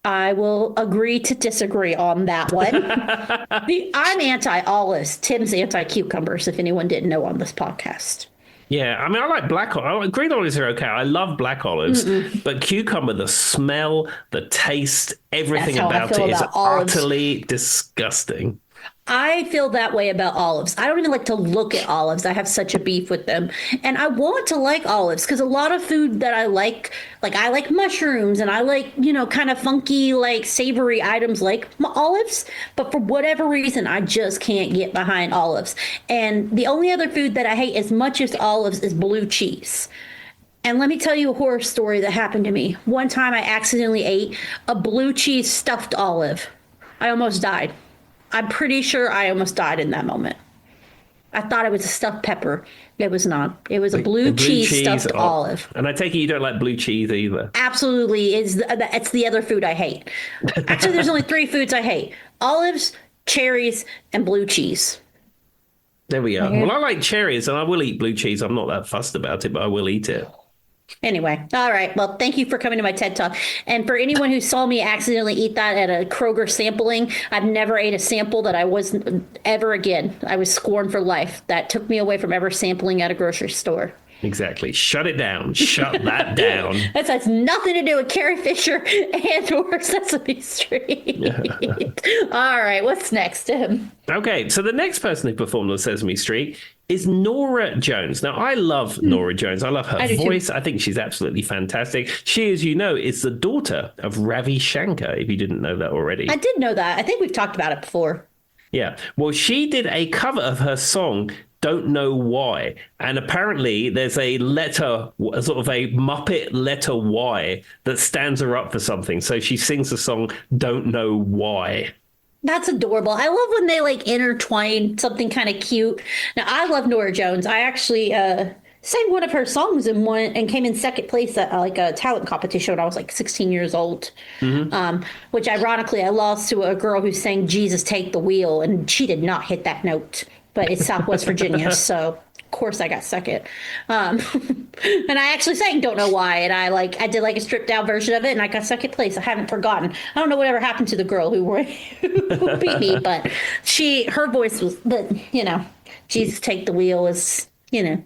I will agree to disagree on that one. I'm anti-olives. Tim's anti-cucumbers, if anyone didn't know on this podcast. Yeah, I mean, I like black olives. Green olives are okay. I love black olives. But cucumber, the smell, the taste, everything about it is utterly disgusting. I feel that way about olives. I don't even like to look at olives. I have such a beef with them. And I want to like olives because a lot of food that I like I like mushrooms, and I like, kind of funky, like savory items like olives. But for whatever reason, I just can't get behind olives. And the only other food that I hate as much as olives is blue cheese. And let me tell you a horror story that happened to me. One time I accidentally ate a blue cheese stuffed olive. I almost died. I'm pretty sure I almost died in that moment. I thought it was a stuffed pepper. It was not. It was a blue cheese stuffed olive. And I take it you don't like blue cheese either. Absolutely. It's the other food I hate. Actually, there's only 3 foods I hate. Olives, cherries, and blue cheese. There we are. Well, I like cherries, and I will eat blue cheese. I'm not that fussed about it, but I will eat it. Anyway, all right. Well, thank you for coming to my TED Talk. And for anyone who saw me accidentally eat that at a Kroger sampling, I've never ate a sample that I wasn't ever again. I was scorned for life. That took me away from ever sampling at a grocery store. Exactly. Shut it down. Shut that down. That has nothing to do with Carrie Fisher and or Sesame Street. Yeah. All right. What's next, Tim? Okay. So the next person who performed on Sesame Street is Norah Jones. Now, I love Norah Jones. I love her voice. I think she's absolutely fantastic. She, as you know, is the daughter of Ravi Shankar, if you didn't know that already. I did know that. I think we've talked about it before. Yeah. Well, she did a cover of her song, Don't Know Why. And apparently there's a letter, sort of a Muppet letter Y that stands her up for something. So she sings the song, Don't Know Why. That's adorable. I love when they intertwine something kind of cute. Now, I love Norah Jones. I actually sang one of her songs and came in second place at a talent competition when I was 16 years old. Mm-hmm. Which ironically, I lost to a girl who sang Jesus Take the Wheel, and she did not hit that note. But it's Southwest Virginia, so course I got second. Um, and I actually sang Don't Know Why. And I did like a stripped down version of it and I got second place. I haven't forgotten. I don't know whatever happened to the girl who beat me, but her voice was, but Jesus Take the Wheel is,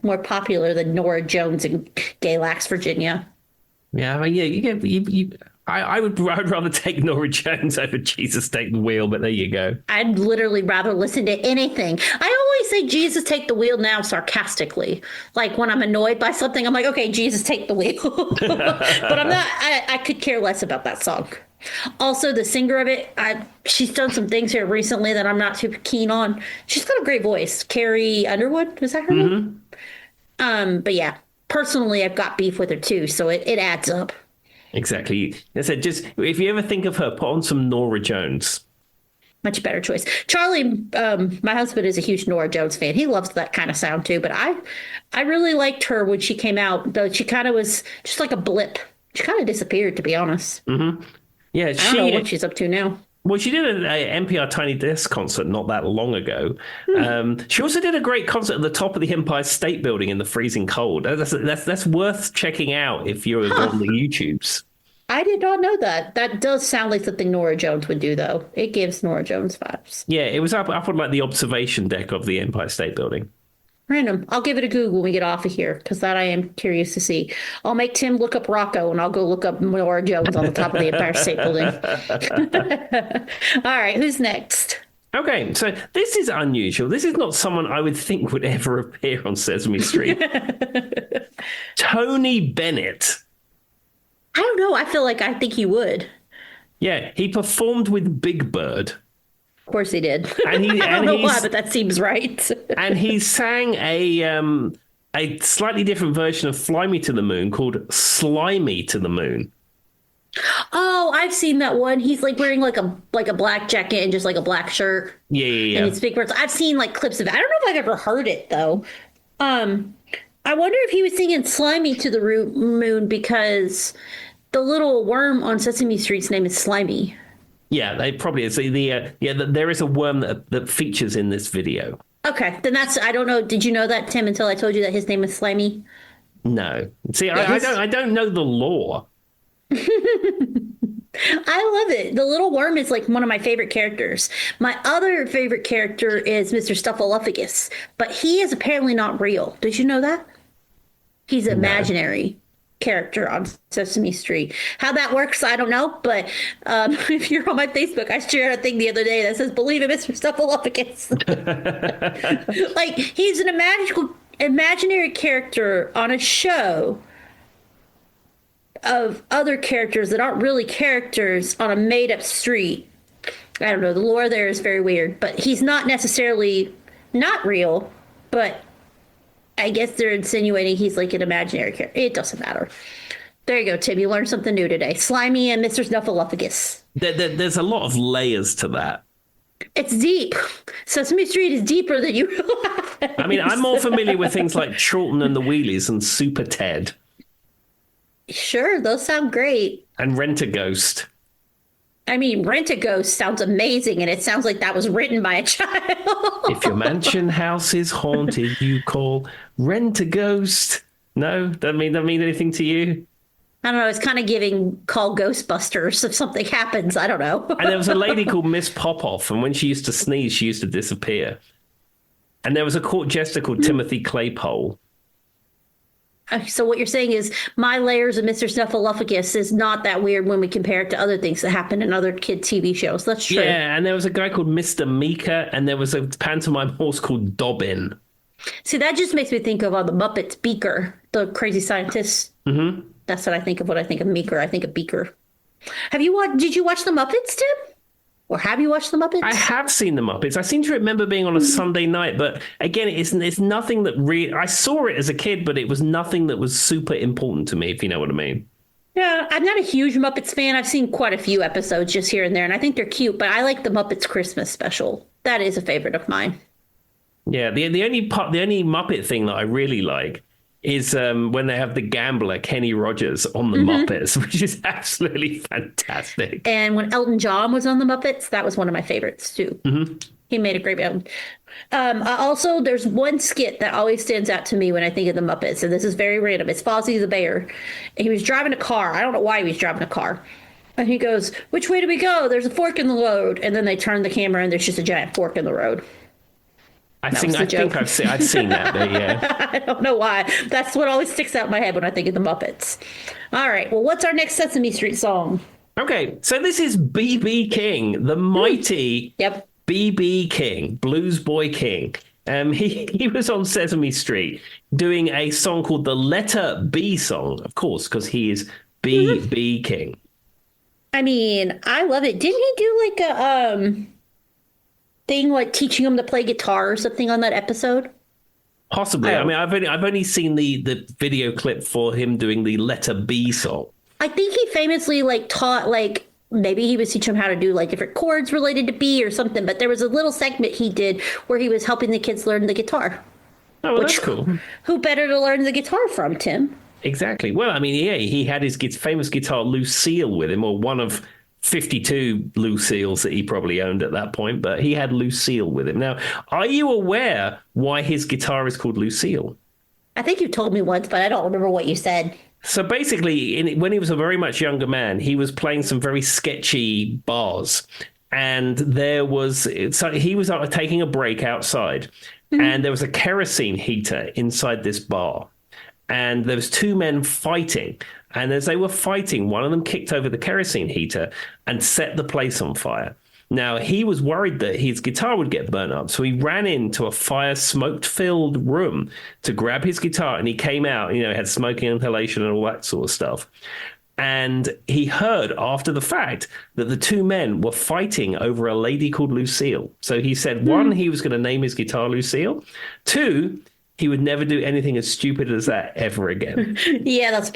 more popular than Norah Jones in Galax, Virginia. Yeah, I mean, I'd rather take Norah Jones over Jesus Take the Wheel, but there you go. I'd literally rather listen to anything. I always say Jesus Take the Wheel now sarcastically. Like when I'm annoyed by something, I'm like, okay, Jesus Take the Wheel. But I'm not, I could care less about that song. Also, the singer of it, she's done some things here recently that I'm not too keen on. She's got a great voice. Carrie Underwood, is that her name? But yeah, personally, I've got beef with her too, so it adds up. Exactly. I said, just if you ever think of her, put on some Norah Jones. Much better choice. Charlie, my husband is a huge Norah Jones fan. He loves that kind of sound too. But I really liked her when she came out. Though she kind of was just like a blip. She kind of disappeared, to be honest. Mm-hmm. Yeah, I don't know what she's up to now. Well, she did an NPR Tiny Desk concert not that long ago. She also did a great concert at the top of the Empire State Building in the freezing cold. That's worth checking out if you're on the YouTubes. I did not know that. That does sound like something Norah Jones would do, though. It gives Norah Jones vibes. Yeah, it was up on like the observation deck of the Empire State Building. Random. I'll give it a Google when we get off of here, because that I am curious to see. I'll make Tim look up Rocco, and I'll go look up Norah Jones on the top of the Empire State Building. All right, who's next? Okay, so this is unusual. This is not someone I would think would ever appear on Sesame Street. Tony Bennett. I don't know. I think he would. Yeah, he performed with Big Bird. Of course he did. And I don't know why, but that seems right. And he sang a slightly different version of Fly Me to the Moon called Slimy to the Moon. Oh, I've seen that one. He's like wearing like a black jacket and just like a black shirt. Yeah. And it's big words. I've seen like clips of it. I don't know if I've ever heard it though. I wonder if he was singing Slimy to the Moon because the little worm on Sesame Street's name is Slimy. Yeah, they probably is. There is a worm that features in this video. Okay, then I don't know. Did you know that, Tim, until I told you that his name is Slimy? No. See, I don't know the lore. I love it. The little worm is like one of my favorite characters. My other favorite character is Mr. Stuffaluffagus, but he is apparently not real. Did you know that? He's imaginary character on Sesame Street. How that works, I don't know. But if you're on my Facebook, I shared a thing the other day that says, "Believe in Mr. Stuffaluffagus." Like he's an imaginary character on a show of other characters that aren't really characters on a made-up street. I don't know. The lore there is very weird, but he's not necessarily not real, but I guess they're insinuating he's like an imaginary character. It doesn't matter. There you go, Tim. You learned something new today. Slimy and Mr. Snuffleupagus. There's a lot of layers to that. It's deep. Sesame Street is deeper than you realize. I mean, I'm more familiar with things like Charlton and the Wheelies and Super Ted. Sure, those sound great. And Rent-A-Ghost. I mean, Rent-A-Ghost sounds amazing, and it sounds like that was written by a child. If your mansion house is haunted, you call Rent-A-Ghost. No? Doesn't mean anything to you? I don't know. It's kind of giving call Ghostbusters if something happens. I don't know. And there was a lady called Miss Popoff, and when she used to sneeze, she used to disappear. And there was a court jester called Timothy Claypole. So what you're saying is my layers of Mr. Snuffleupagus is not that weird when we compare it to other things that happen in other kid TV shows. That's true. Yeah, and there was a guy called Mr. Meeker, and there was a pantomime horse called Dobbin. See, that just makes me think of the Muppets Beaker, the crazy scientist. Mm-hmm. That's what I think of when I think of Meeker. I think of Beaker. Did you watch the Muppets, Tim? Or have you watched the Muppets? I have seen the Muppets. I seem to remember being on a Sunday night, but again, it's nothing that really... I saw it as a kid, but it was nothing that was super important to me, if you know what I mean. Yeah, I'm not a huge Muppets fan. I've seen quite a few episodes just here and there, and I think they're cute, but I like the Muppets Christmas special. That is a favorite of mine. Yeah, the only Muppet thing that I really like is when they have the gambler, Kenny Rogers, on the Muppets, which is absolutely fantastic. And when Elton John was on the Muppets, that was one of my favorites, too. Mm-hmm. He made a great band. There's one skit that always stands out to me when I think of the Muppets, and this is very random. It's Fozzie the Bear, and he was driving a car. I don't know why he was driving a car. And he goes, "Which way do we go? There's a fork in the road." And then they turn the camera, and there's just a giant fork in the road. I think I've seen that bit, yeah. I don't know why. That's what always sticks out in my head when I think of the Muppets. All right. Well, what's our next Sesame Street song? Okay, so this is B.B. King, the mighty Yep. B.B. King, Blues Boy King. He was on Sesame Street doing a song called the Letter B song, of course, because he is B.B. King. I mean, I love it. Didn't he do like a thing like teaching him to play guitar or something on that episode? Possibly. I mean, I've only seen the video clip for him doing the Letter B song. I think he famously like taught like maybe he was teaching him how to do like different chords related to B or something, but there was a little segment he did where he was helping the kids learn the guitar. Oh, well, that's cool. Who better to learn the guitar from, Tim? Exactly. Well, I mean, yeah, he had his famous guitar Lucille with him, or one of 52 Lucille's that he probably owned at that point, but he had Lucille with him. Now, are you aware why his guitar is called Lucille? I think you told me once, but I don't remember what you said. So basically, when he was a very much younger man, he was playing some very sketchy bars. And he was taking a break outside, and there was a kerosene heater inside this bar. And there was two men fighting. And as they were fighting, one of them kicked over the kerosene heater and set the place on fire. Now, he was worried that his guitar would get burnt up, so he ran into a fire smoke-filled room to grab his guitar, and he came out, had smoking inhalation and all that sort of stuff. And he heard after the fact that the two men were fighting over a lady called Lucille. So he said, one, he was going to name his guitar Lucille. Two, he would never do anything as stupid as that ever again. Yeah, that's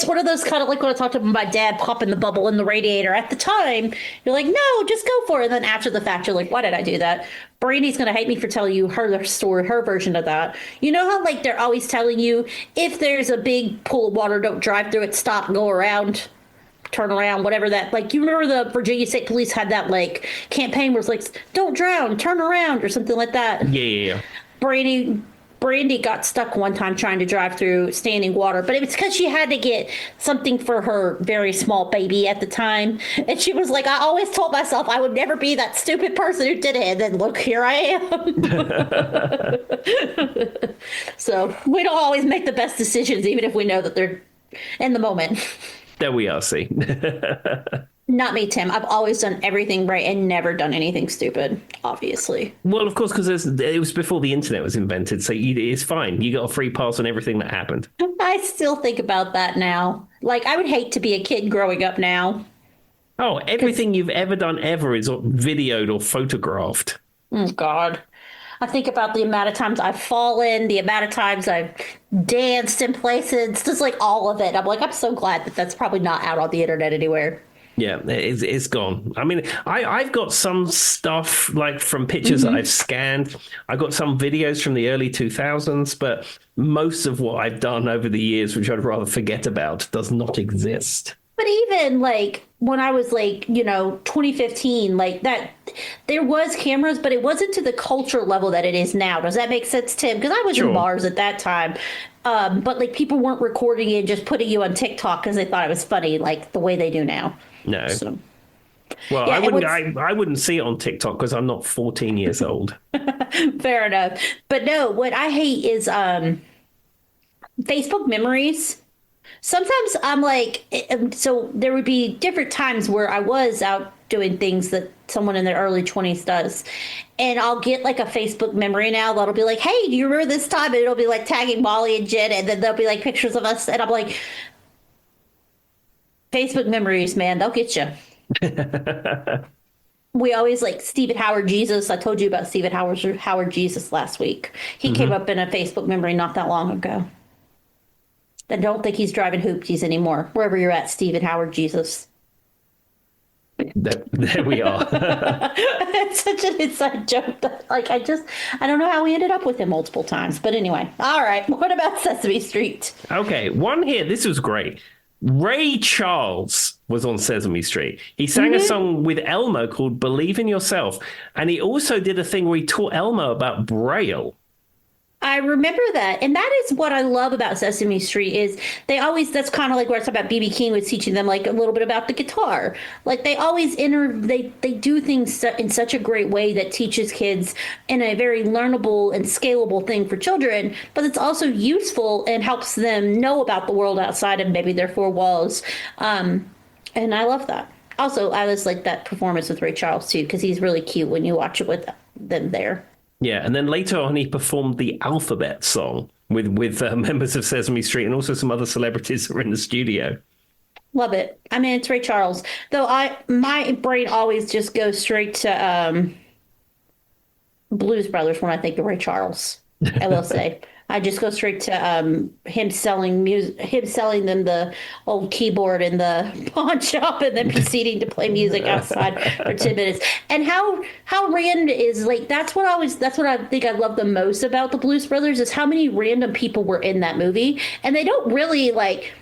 one of those kind of like when I talked about my dad popping the bubble in the radiator. At the time, you're like, no, just go for it. And then after the fact, you're like, why did I do that? Brandy's going to hate me for telling you her story, her version of that. You know how like they're always telling you if there's a big pool of water, don't drive through it, stop, go around, turn around, whatever that, like, you remember the Virginia State Police had that like campaign where it's like, don't drown, turn around or something like that. Yeah. Brandy got stuck one time trying to drive through standing water, but it was because she had to get something for her very small baby at the time. And she was like, I always told myself I would never be that stupid person who did it. And then look, here I am. So we don't always make the best decisions, even if we know that they're in the moment. There we are, see. Not me, Tim. I've always done everything right and never done anything stupid, obviously. Well, of course, because it was before the internet was invented, so it's fine. You got a free pass on everything that happened. I still think about that now. Like, I would hate to be a kid growing up now. Oh, everything you've ever done ever is videoed or photographed. Oh, God. I think about the amount of times I've fallen, the amount of times I've danced in places, just like all of it. I'm like, I'm so glad that that's probably not out on the internet anywhere. Yeah, it's gone. I mean, I've got some stuff like from pictures that I've scanned. I've got some videos from the early 2000s, but most of what I've done over the years, which I'd rather forget about, does not exist. But even like when I was like, 2015, like that, there was cameras, but it wasn't to the culture level that it is now. Does that make sense, Tim? Because I was in bars at that time. But like people weren't recording it and just putting you on TikTok because they thought it was funny, like the way they do now. No. So, well, yeah, I wouldn't see it on TikTok because I'm not 14 years old. Fair enough. But no, what I hate is Facebook memories. Sometimes I'm like, so there would be different times where I was out doing things that someone in their early 20s does. And I'll get like a Facebook memory now that'll be like, hey, do you remember this time? And it'll be like tagging Molly and Jen. And then there'll be like pictures of us. And I'm like, Facebook memories, man, they'll get you. We always like Stephen Howard Jesus. I told you about Stephen Howard Jesus last week. He came up in a Facebook memory not that long ago. I don't think he's driving hoopties anymore. Wherever you're at, Stephen Howard Jesus. There we are. It's such an inside joke that, like, I don't know how we ended up with him multiple times. But anyway, all right. What about Sesame Street? Okay, one here. This was great. Ray Charles was on Sesame Street. He sang a song with Elmo called Believe in Yourself. And he also did a thing where he taught Elmo about Braille. I remember that. And that is what I love about Sesame Street is they always, that's kind of like what I talked about BB King was teaching them like a little bit about the guitar. Like they always they do things in such a great way that teaches kids in a very learnable and scalable thing for children, but it's also useful and helps them know about the world outside of maybe their four walls. And I love that. Also, I just like that performance with Ray Charles too, because he's really cute when you watch it with them there. Yeah, and then later on, he performed the Alphabet song with members of Sesame Street and also some other celebrities that were in the studio. Love it. I mean, it's Ray Charles. Though my brain always just goes straight to Blues Brothers when I think of Ray Charles. I will say. I just go straight to him selling them the old keyboard in the pawn shop and then proceeding to play music outside for 10 minutes. And how random is like that's what I think I love the most about the Blues Brothers is how many random people were in that movie, and they don't really like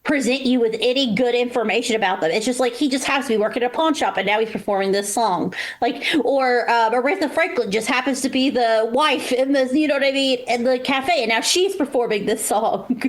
present you with any good information about them. It's just like he just happens to be working at a pawn shop and now he's performing this song. Like, or Aretha Franklin just happens to be the wife in this, you know what I mean, in the cafe, and now she's performing this song.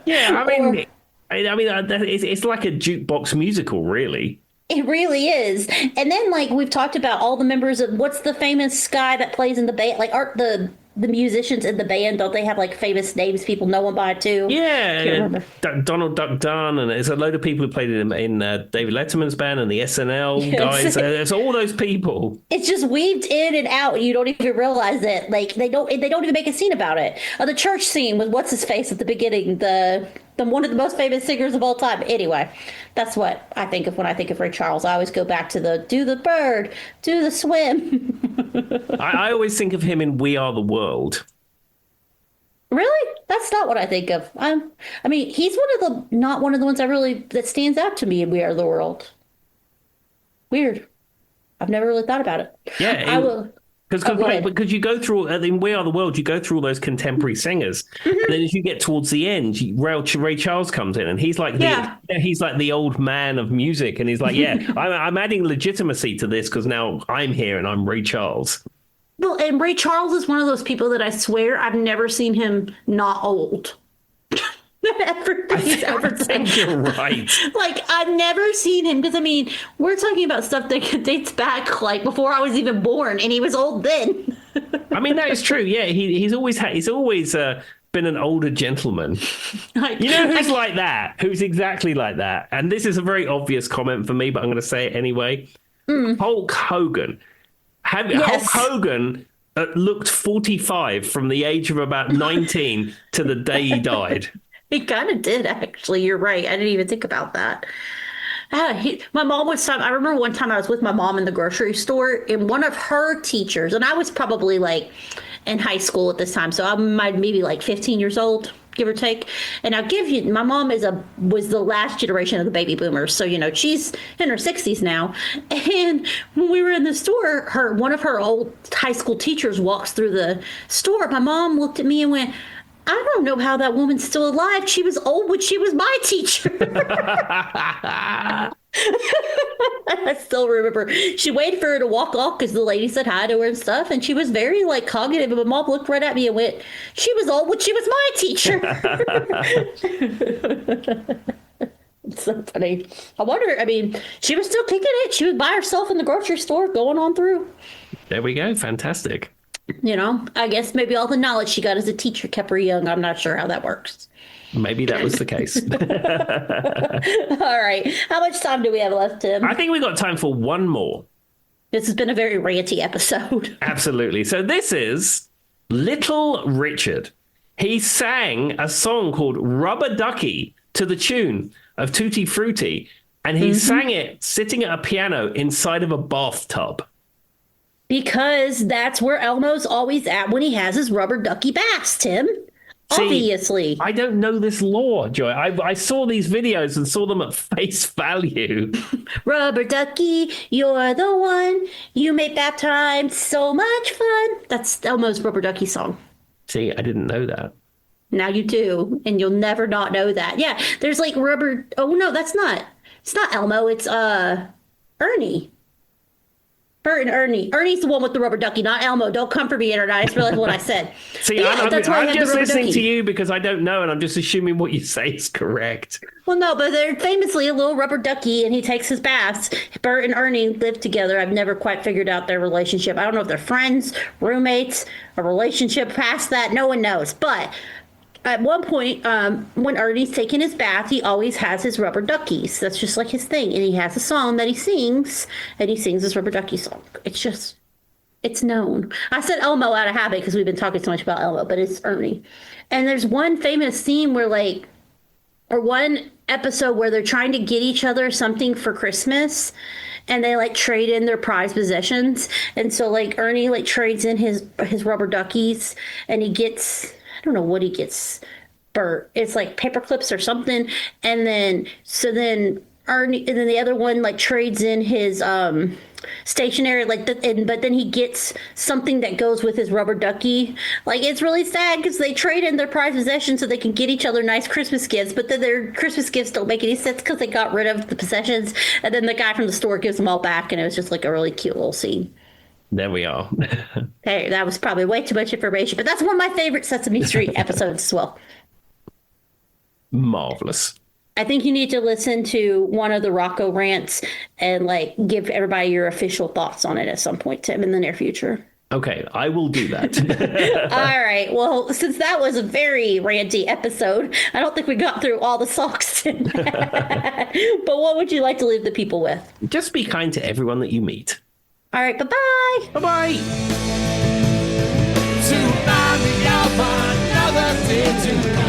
Yeah, I mean, it's like a jukebox musical, really. It really is. And then, like, we've talked about all the members of what's the famous guy that plays in the band, like, aren't the musicians in the band, don't they have like famous names people know them by too? Yeah, Donald Duck Dunn, and there's a load of people who played in David Letterman's band and the SNL guys. There's all those people. It's just weaved in and out. You don't even realize it. Like they don't even make a scene about it. The church scene with what's his face at the beginning, the one of the most famous singers of all time. Anyway, that's what I think of when I think of Ray Charles. I always go back to the do the bird, do the swim. I always think of him in We Are the World. Really? That's not what I think of. I mean, he's not one of the ones that stands out to me in We Are the World. Weird. I've never really thought about it. Yeah, I will. Because you go through in We Are the World, you go through all those contemporary singers, and then as you get towards the end, Ray Charles comes in, and he's like the old man of music, and he's like, yeah, I'm adding legitimacy to this because now I'm here and I'm Ray Charles. Well, and Ray Charles is one of those people that I swear I've never seen him not old. I think you're right. Like, I've never seen him because, I mean, we're talking about stuff that dates back, like, before I was even born, and he was old then. I mean, that is true. Yeah, he's always been an older gentleman. You know who's like that? Who's exactly like that? And this is a very obvious comment for me, but I'm going to say it anyway. Hulk Hogan. Hulk Hogan looked 45 from the age of about 19 to the day he died. He kind of did, actually. You're right. I didn't even think about that. My mom I remember one time I was with my mom in the grocery store, and one of her teachers, and I was probably like in high school at this time, so I'm maybe like 15 years old, give or take. And I'll give you, my mom was the last generation of the baby boomers, so you know she's in her 60s now. And when we were in the store, one of her old high school teachers walks through the store. My mom looked at me and went, I don't know how that woman's still alive. She was old when she was my teacher. I still remember. She waited for her to walk off because the lady said hi to her and stuff. And she was very like cognitive. And my mom looked right at me and went, she was old when she was my teacher. It's so funny. I wonder, I mean, she was still kicking it. She was by herself in the grocery store going on through. There we go. Fantastic. You know, I guess maybe all the knowledge she got as a teacher kept her young. I'm not sure how that works. Maybe that was the case. All right. How much time do we have left, Tim? I think we got time for one more. This has been a very ranty episode. Absolutely. So this is Little Richard. He sang a song called Rubber Ducky to the tune of Tutti Frutti, and he sang it sitting at a piano inside of a bathtub. Because that's where Elmo's always at when he has his rubber ducky baths, Tim. See, obviously. I don't know this lore, Joy. I saw these videos and saw them at face value. Rubber ducky, you're the one. You make bath time so much fun. That's Elmo's rubber ducky song. See, I didn't know that. Now you do, and you'll never not know that. Yeah, there's like rubber. Oh no, that's not. It's not Elmo. It's Ernie. Bert and Ernie. Ernie's the one with the rubber ducky, not Elmo. Don't come for me, Internet. I just realized what I said. See, But yeah, that's why I I'm had the just rubber listening ducky. to you because I don't know, and I'm just assuming what you say is correct. Well, no, but they're famously a little rubber ducky, and he takes his baths. Bert and Ernie live together. I've never quite figured out their relationship. I don't know if they're friends, roommates, a relationship past that. No one knows. But at one point, when Ernie's taking his bath, he always has his rubber duckies. That's just like his thing. And he has a song that he sings, and he sings his rubber ducky song. It's known. I said Elmo out of habit because we've been talking so much about Elmo, but it's Ernie. And there's one famous scene where, like, or one episode where they're trying to get each other something for Christmas, and they like trade in their prized possessions. And so like Ernie like trades in his rubber duckies, and he gets, I don't know what he gets, Bert. It's like paper clips or something. And then Ernie, and then the other one like trades in his stationery, like but then he gets something that goes with his rubber ducky. Like, it's really sad because they trade in their prized possessions so they can get each other nice Christmas gifts, but then their Christmas gifts don't make any sense because they got rid of the possessions, and then the guy from the store gives them all back, and it was just like a really cute little scene. There we are. Hey, that was probably way too much information, but that's one of my favorite Sesame Street episodes as well. Marvelous. I think you need to listen to one of the Rocco rants and like give everybody your official thoughts on it at some point, Tim, in the near future. Okay, I will do that. All right. Well, since that was a very ranty episode, I don't think we got through all the songs. But what would you like to leave the people with? Just be kind to everyone that you meet. All right. Bye-bye. Bye-bye. To remind me of another day to